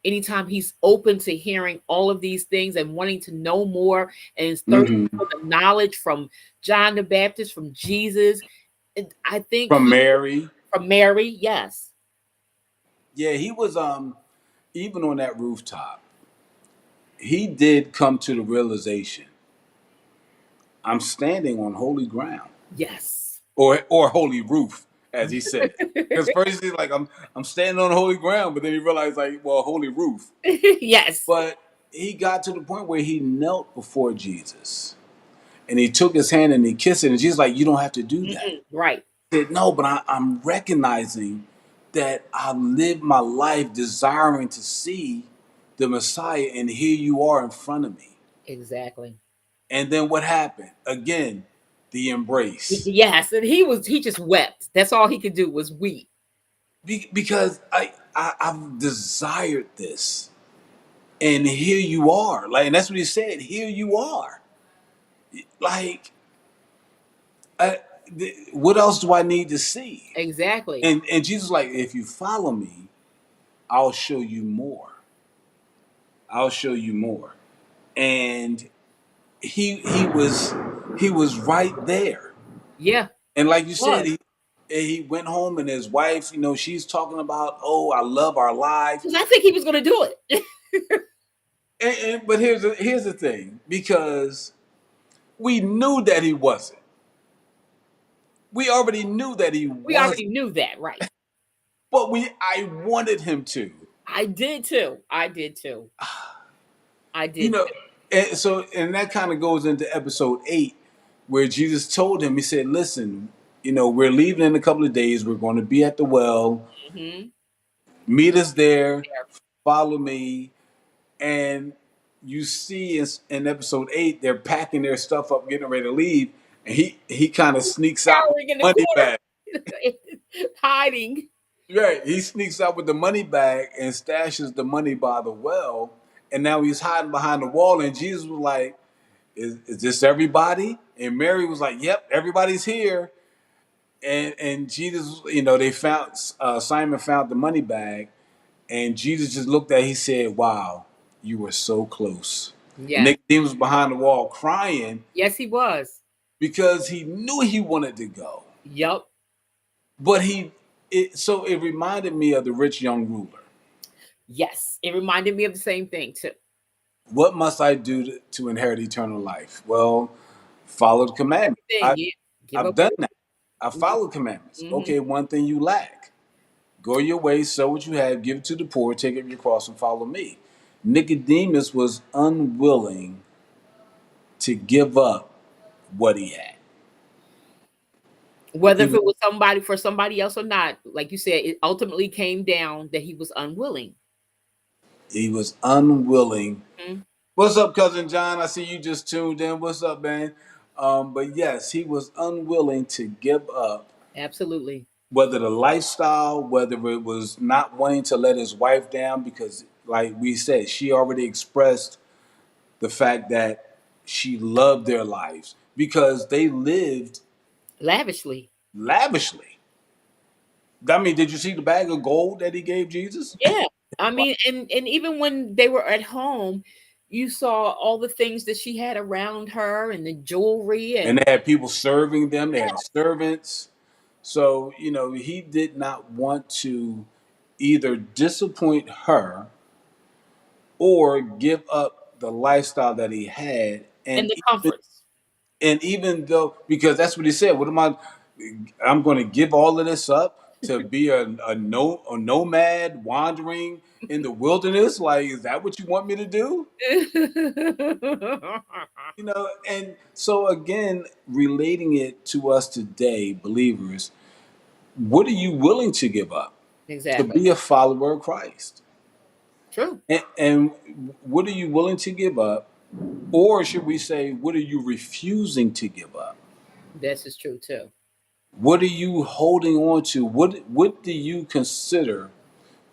Anytime he's open to hearing all of these things and wanting to know more, and is thirsty Mhm. for the knowledge from John the Baptist, from Jesus, I think From Mary. from Mary, yes. Yeah, he was even on that rooftop. He did come to the realization, I'm standing on holy ground. Yes. Or holy roof, as he said. Because first he's like, I'm standing on holy ground, but then he realized like, well, holy roof. Yes. But he got to the point where he knelt before Jesus and he took his hand and he kissed it. And Jesus like, you don't have to do that. Right. He said, no, but I'm recognizing that I lived my life desiring to see the Messiah, and here you are in front of me. Exactly. And then what happened? Again, the embrace. Yes, and he just wept. That's all he could do was weep. Because I've desired this. And here you are. Like, and that's what he said. Here you are. Like, what else do I need to see? Exactly. And Jesus, like, if you follow me, I'll show you more. I'll show you more. And he was right there. Yeah. And like you said, Was. he went home and his wife, she's talking about, oh, I love our life. 'Cause I think he was gonna do it. But here's the thing, because we knew that he wasn't. We already knew that he We was, already knew that, right? but I wanted him to. I did too. I did too. I You did. know, and that kind of goes into episode 8, where Jesus told him, he said, listen, we're leaving in a couple of days. We're going to be at the well. Mm-hmm. Meet us there. Follow me. And you see in episode 8, they're packing their stuff up, getting ready to leave. And he kind of sneaks out with Cowering in the the money corner, bag. hiding. Right. He sneaks out with the money bag and stashes the money by the well. And now he's hiding behind the wall. And Jesus was like, is this everybody? And Mary was like, yep, everybody's here. and Jesus, they found Simon found the money bag, and Jesus just looked at it, he said, "Wow, you were so close." And Yes. Nicodemus was behind the wall crying Yes, he was. because he knew he wanted to go. Yup. But so it reminded me of the rich young ruler. Yes. It reminded me of the same thing too. What must I do to inherit eternal life? Well, follow the commandments. Everything. Yeah. Give I've up done everything. that. I follow commandments. Mm-hmm. Okay, one thing you lack. Go your way, sell what you have, give it to the poor, take up your cross and follow me. Nicodemus was unwilling to give up what he had. Whether He if was, it was somebody for somebody else or not, like you said, it ultimately came down that he was unwilling. he was unwilling. Mhm. What's up, cousin John? I see you just tuned in. What's up, man? But yes, he was unwilling to give up, Absolutely. whether the lifestyle, whether it was not wanting to let his wife down, because, like we said, she already expressed the fact that she loved their lives because they lived Lavishly. lavishly. I mean, did you see the bag of gold that he gave Jesus? Yeah. I mean, and even when they were at home, you saw all the things that she had around her and the jewelry And and they had people serving them, they had servants. So, he did not want to either disappoint her or give up the lifestyle that he had. and the comforts. And even though, because that's what he said, I'm going to give all of this up to be a nomad wandering in the wilderness. Like, is that what you want me to do? And so again, relating it to us today, believers, what are you willing to give up to Exactly. be a follower of Christ? True. And what are you willing to give up? Or should we say, what are you refusing to give up? This is true too. What are you holding on to? What do you consider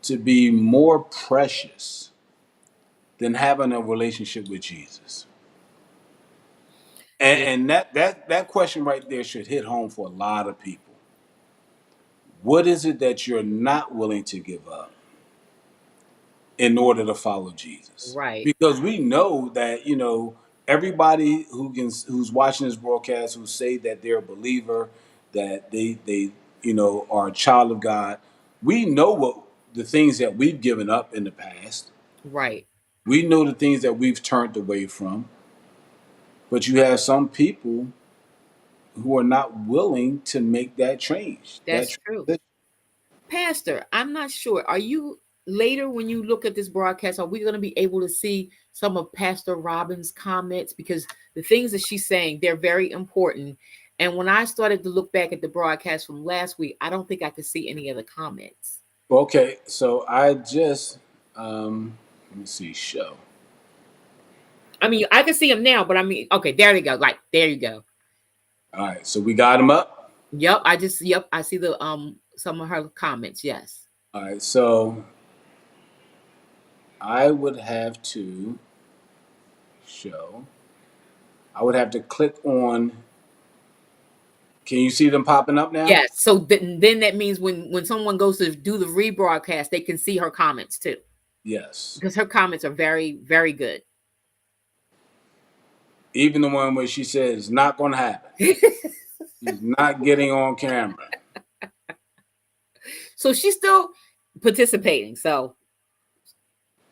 to be more precious than having a relationship with Jesus? Yeah. And that question right there should hit home for a lot of people. What is it that you're not willing to give up in order to follow Jesus? Right. Because we know that, everybody who's watching this broadcast who say that they're a believer, that they are a child of God, we know what the things that we've given up in the past. Right. We know the things that we've turned away from. But you have some people who are not willing to make that change. That's true. Pastor, I'm not sure. Are you later when you look at this broadcast, are we going to be able to see some of Pastor Robin's comments? Because the things that she's saying, they're very important. And when I started to look back at the broadcast from last week, I don't think I could see any of the comments. Okay, so I just let me see show. I mean, I can see them now, but I mean, okay, there you go. Like, there you go. All right, so we got them up. Yep, I see the some of her comments. Yes. All right, so I would have to show. I would have to click on. Can you see them popping up now? Yes. So then that means when someone goes to do the rebroadcast, they can see her comments too. Yes. Because her comments are very, very good. Even the one where she says it's not going to happen. She's not getting on camera. So she's still participating. So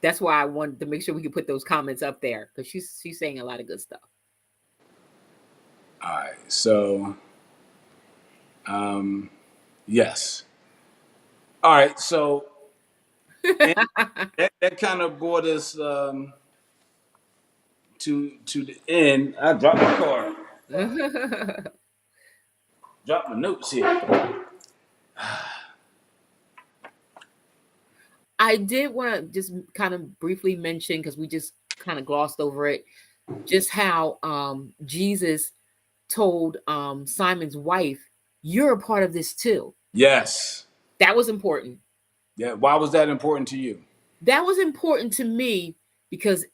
that's why I wanted to make sure we could put those comments up there because she's saying a lot of good stuff. All right, so yes. All right, so that kind of brought us to the end. I dropped my card. Drop my notes here. I did want to just kind of briefly mention because we just kind of glossed over it, just how Jesus told Simon's wife, "You're a part of this too." Yes. That was important. Yeah. Why was that important to you? That was important to me because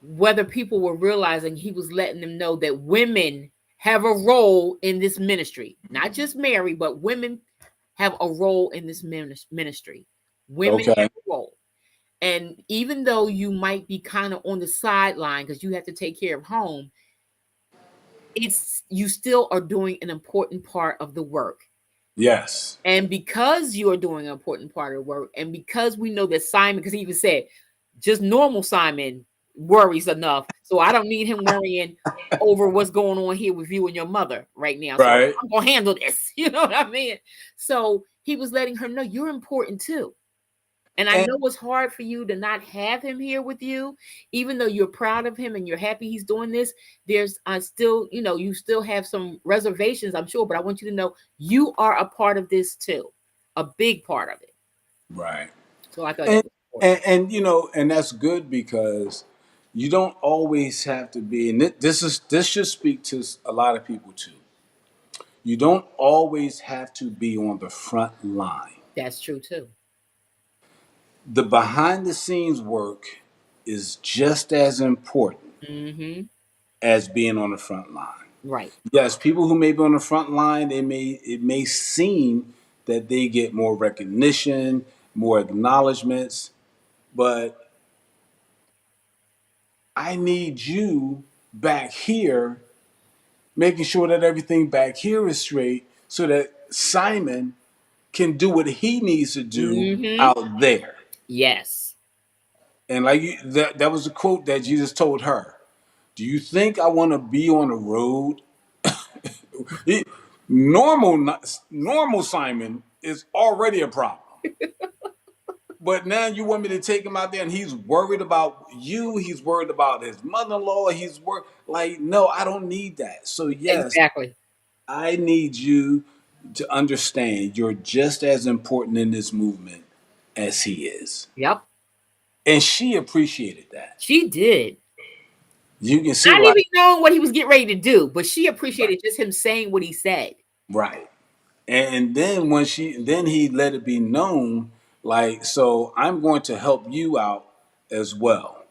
whether people were realizing he was letting them know that women have a role in this ministry. Not just Mary, but women have a role in this ministry. Women Okay. have a role. And even though you might be kind of on the sideline because you have to take care of home, it's you still are doing an important part of the work. Yes. And because you are doing an important part of the work, and because we know that Simon, because he even said, just normal Simon worries enough. So I don't need him worrying over what's going on here with you and your mother right now. So Right. I'm gonna handle this. You know what I mean? So he was letting her know you're important too. And I And know it's hard for you to not have him here with you, even though you're proud of him and you're happy he's doing this. There's still, you still have some reservations, I'm sure, but I want you to know you are a part of this too, a big part of it. right. So I thought that And was important. and that's good because you don't always have to be. And this should speak to a lot of people too. You don't always have to be on the front line. That's true too. The behind the scenes work is just as important Mm-hmm. as being on the front line. Right. Yes, people who may be on the front line, it may seem that they get more recognition, more acknowledgments, but I need you back here making sure that everything back here is straight so that Simon can do what he needs to do Mm-hmm. out there. Yes. And that was a quote that Jesus told her. Do you think I want to be on the road? He- normal Simon is already a problem. But now you want me to take him out there and he's worried about you, he's worried about his mother-in-law, he's worried like no, I don't need that. So yes, Exactly. I need you to understand you're just as important in this movement as he is. Yep. And she appreciated that. She did. You can see Not like even knowing what he was getting ready to do, but she appreciated just him saying what he said. right. And then then he let it be known like so I'm going to help you out as well.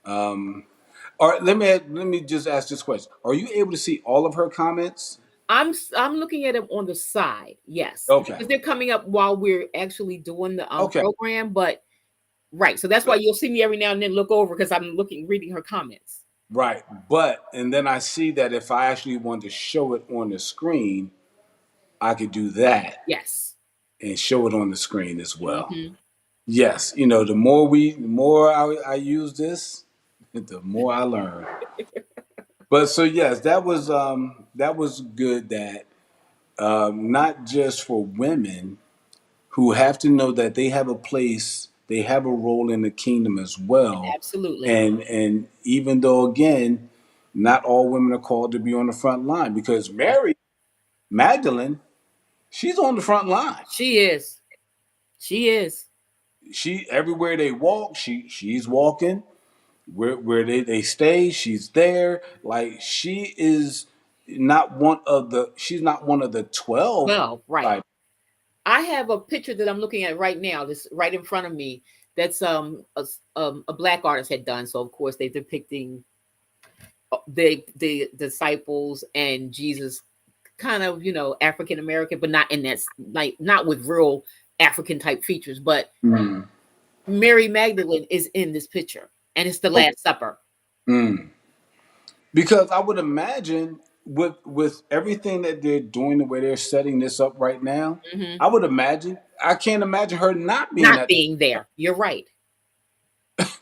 Or let me just ask this question. Are you able to see all of her comments? I'm looking at them on the side, yes, Okay. because they're coming up while we're actually doing the Okay. program. But right, so that's why you'll see me every now and then look over because I'm reading her comments. Right. But and then I see that if I actually wanted to show it on the screen, I could do that Yes. and show it on the screen as well. Hmm. Yes, the more I use this, the more I learn. But so yes, that was good that not just for women who have to know that they have a place, they have a role in the kingdom as well. Absolutely. And even though again, not all women are called to be on the front line because Mary Magdalene, she's on the front line. She is. She is. She everywhere they walk, she's walking. Where they stay, she's there. Like she's not one of the 12 Well, right. disciples. I have a picture that I'm looking at right now. This right in front of me. That's a black artist had done. So of course they're depicting the disciples and Jesus, kind of African American, but not in that like not with real African type features. But Mm. Mary Magdalene is in this picture, and it's the Okay. Last Supper. Mm. Because I would imagine with everything that they're doing, the way they're setting this up right now, Hmm. I can't imagine her not being Not at being there. You're right.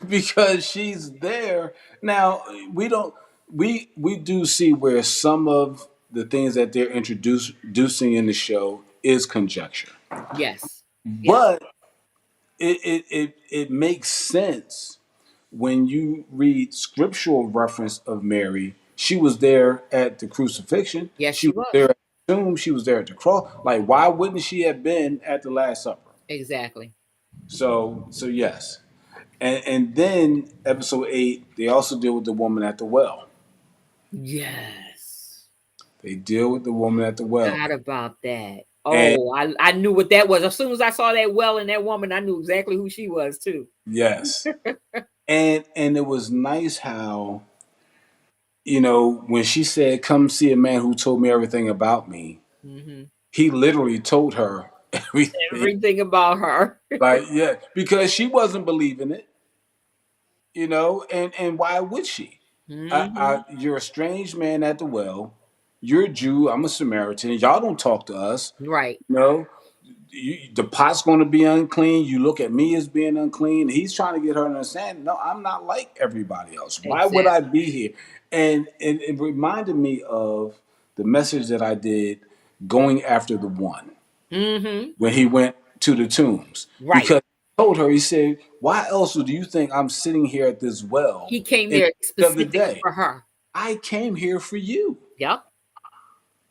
because she's there. Now we don't we do see where some of the things that they're introducing in the show is conjecture. Yes. Yes. But it makes sense when you read scriptural reference of Mary. She was there at the crucifixion. Yes, She she was there was. at the tomb. She was there at the cross. Like, why wouldn't she have been at the Last Supper? Exactly. So yes. And then episode 8, they also deal with the woman at the well. Yes. They deal with the woman at the well. Forgot about that. And Oh, I knew what that was. As soon as I saw that well and that woman, I knew exactly who she was too. yes. And it was nice how you know, when she said, "Come see a man who told me everything about me," Hmm. he literally told her everything. Everything about her. Like, yeah, because she wasn't believing it, you know, and why would she? Hmm. You're a strange man at the well. You're a Jew. I'm a Samaritan. Y'all don't talk to us. Right. You know, the pot's going to be unclean. You look at me as being unclean. He's trying to get her to understand. No, I'm not like everybody else. Why would I Exactly. be here? And it reminded me of the message that I did going after the one Hmm. when he went to the tombs Right. because he told her, he said, "Why else do you think I'm sitting here at this well He came in there the middle of the specifically day? for her. I came here for you." Yep.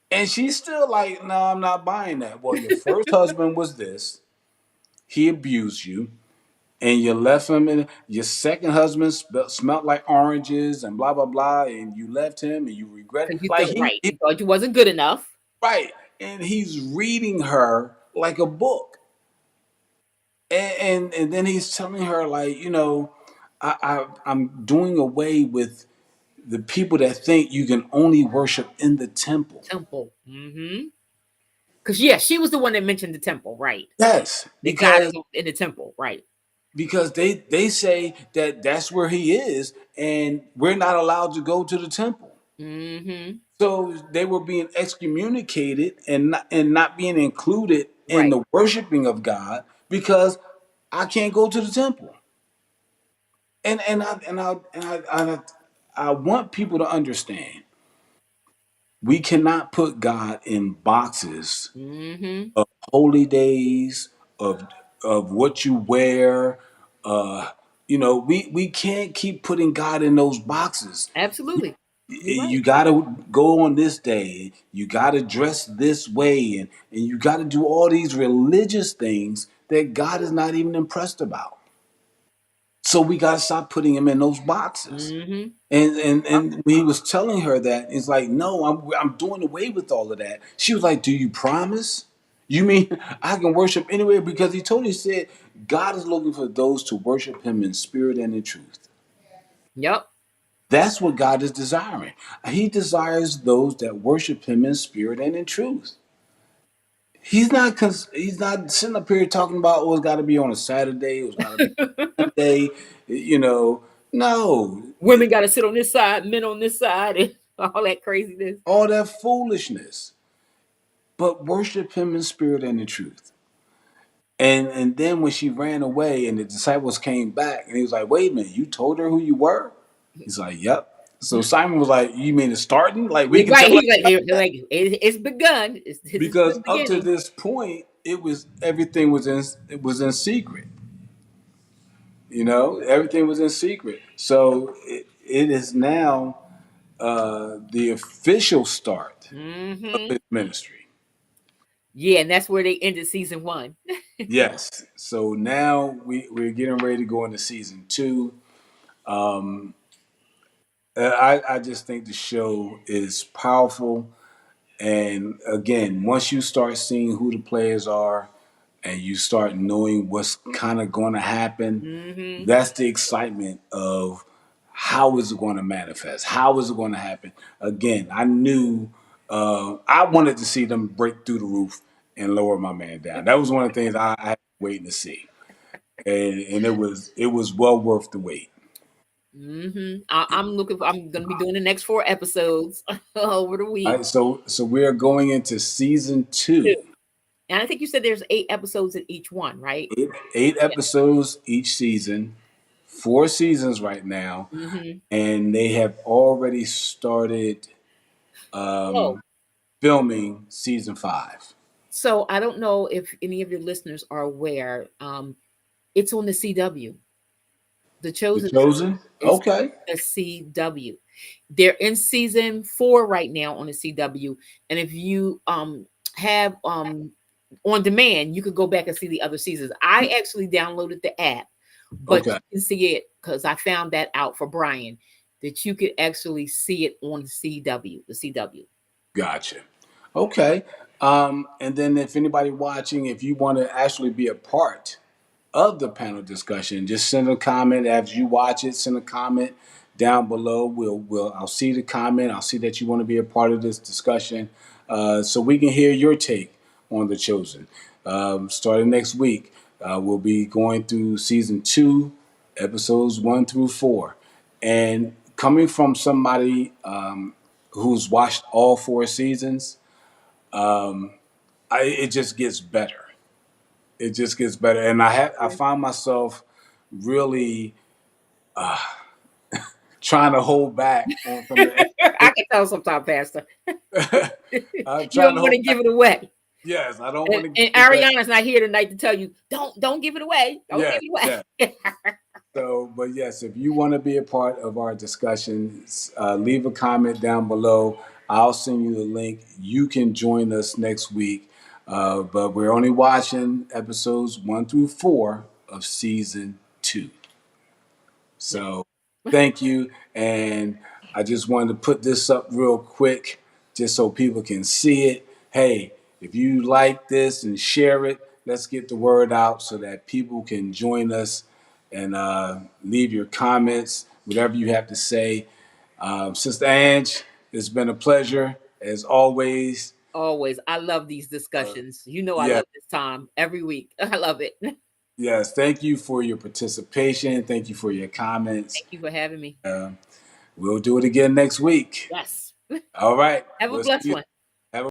And she's still like, "No, I'm not buying that." Well, your first husband was this. He abused you, and you left him. And your second husband smelled like oranges and blah blah blah, and you left him, and you regret it. Because you Like felt right. he You thought you wasn't good enough. right, and he's reading her like a book, and then he's telling her like, you know, I'm doing away with the people that think you can only worship in the temple. Temple. Hmm. Because yeah, she was the one that mentioned the temple, right? Yes, That God is because in the temple, right? they say that that's where he is, and we're not allowed to go to the temple. Hmm. So they were being excommunicated and not being included in Right. the worshiping of God because I can't go to the temple. And I want people to understand we cannot put God in boxes Hmm. of holy days, of what you wear. Uh, you know, we can't keep putting God in those boxes. Absolutely. You're right. You got to go on this day. You got to dress this way, and you got to do all these religious things that God is not even impressed about. So we got to stop putting him in those boxes. Hmm. And when he was telling her that, it's like, no, I'm doing away with all of that. She was like, "Do you promise? You mean I can worship anywhere?" Because he totally said God is looking for those to worship him in spirit and in truth. Yep. That's what God is desiring. He desires those that worship him in spirit and in truth. He's not sitting up here talking about, oh, it's got to be on a Saturday, it's got to be Sunday, you know. No, Women got to sit on this side, men on this side, and all that craziness. all that foolishness. But worship him in spirit and in truth. And then when she ran away and the disciples came back and he was like, "Wait a minute, you told her who you were?" He's like, "Yep." So Simon was like, "You mean it's starting? Like we You're can right. tell her He's like, like it's begun. This is because the up to beginning. this point, it was everything was in secret. You know, everything was in secret. So it is now the official start of Hmm. his ministry. Yeah, and that's where they ended season one. Yes. So now we're getting ready to go into season two. Um, I just think the show is powerful. And again, once you start seeing who the players are and you start knowing what's kind of going to happen, Hmm. that's the excitement of how is it going to manifest? How is it going to happen? Again, I knew I wanted to see them break through the roof and lower my man down. That was one of the things I had waiting to see, and it was well worth the wait. I'm looking. I'm gonna be doing the next 4 episodes over the All week. right, so we are going into season Too. two. And I think you said there's 8 episodes in each one, right? Eight Yeah. episodes each season, 4 seasons right now, Hmm. and they have already started Oh, filming season five. so I don't know if any of your listeners are aware. It's on the CW. The The Chosen Chosen? is Okay. the CW. They're in season 4 right now on the CW. And if you have on demand, you could go back and see the other seasons. I actually downloaded the app, but Okay. you can see it because I found that out for Brian that you could actually see it on CW, the CW. Gotcha. Okay. And then if anybody watching, if you want to actually be a part of the panel discussion, just send a comment as you watch it. Send a comment down below. I'll see the comment. I'll see that you want to be a part of this discussion, so we can hear your take on The Chosen. Starting next week, we'll be going through season 2, episodes 1 through 4, and coming from somebody who's watched all 4 seasons, it just gets better. It just gets better, and I find myself really trying to hold back on some of the. I can tell sometimes, Pastor. I'm You trying don't to want hold to back. give it away. Yes, I don't want And, to and give it back. Ariana's not here tonight to tell you, don't give it away. Don't Yes, give it yes. away. So, but yes, if you want to be a part of our discussions, leave a comment down below. I'll send you the link. You can join us next week. But we're only watching episodes 1 through 4 of season 2. So thank you. And I just wanted to put this up real quick just so people can see it. Hey, if you like this and share it, let's get the word out so that people can join us and leave your comments, whatever you have to say. Sister Ange, it's been a pleasure as always. Always. I love these discussions. You know I Yeah, love this time every week. I love it. Thank yes. Thank you for your participation. Thank you for your comments. you for having me. We'll do it again next week. Yes. All right. Have a We'll see blessed you. one.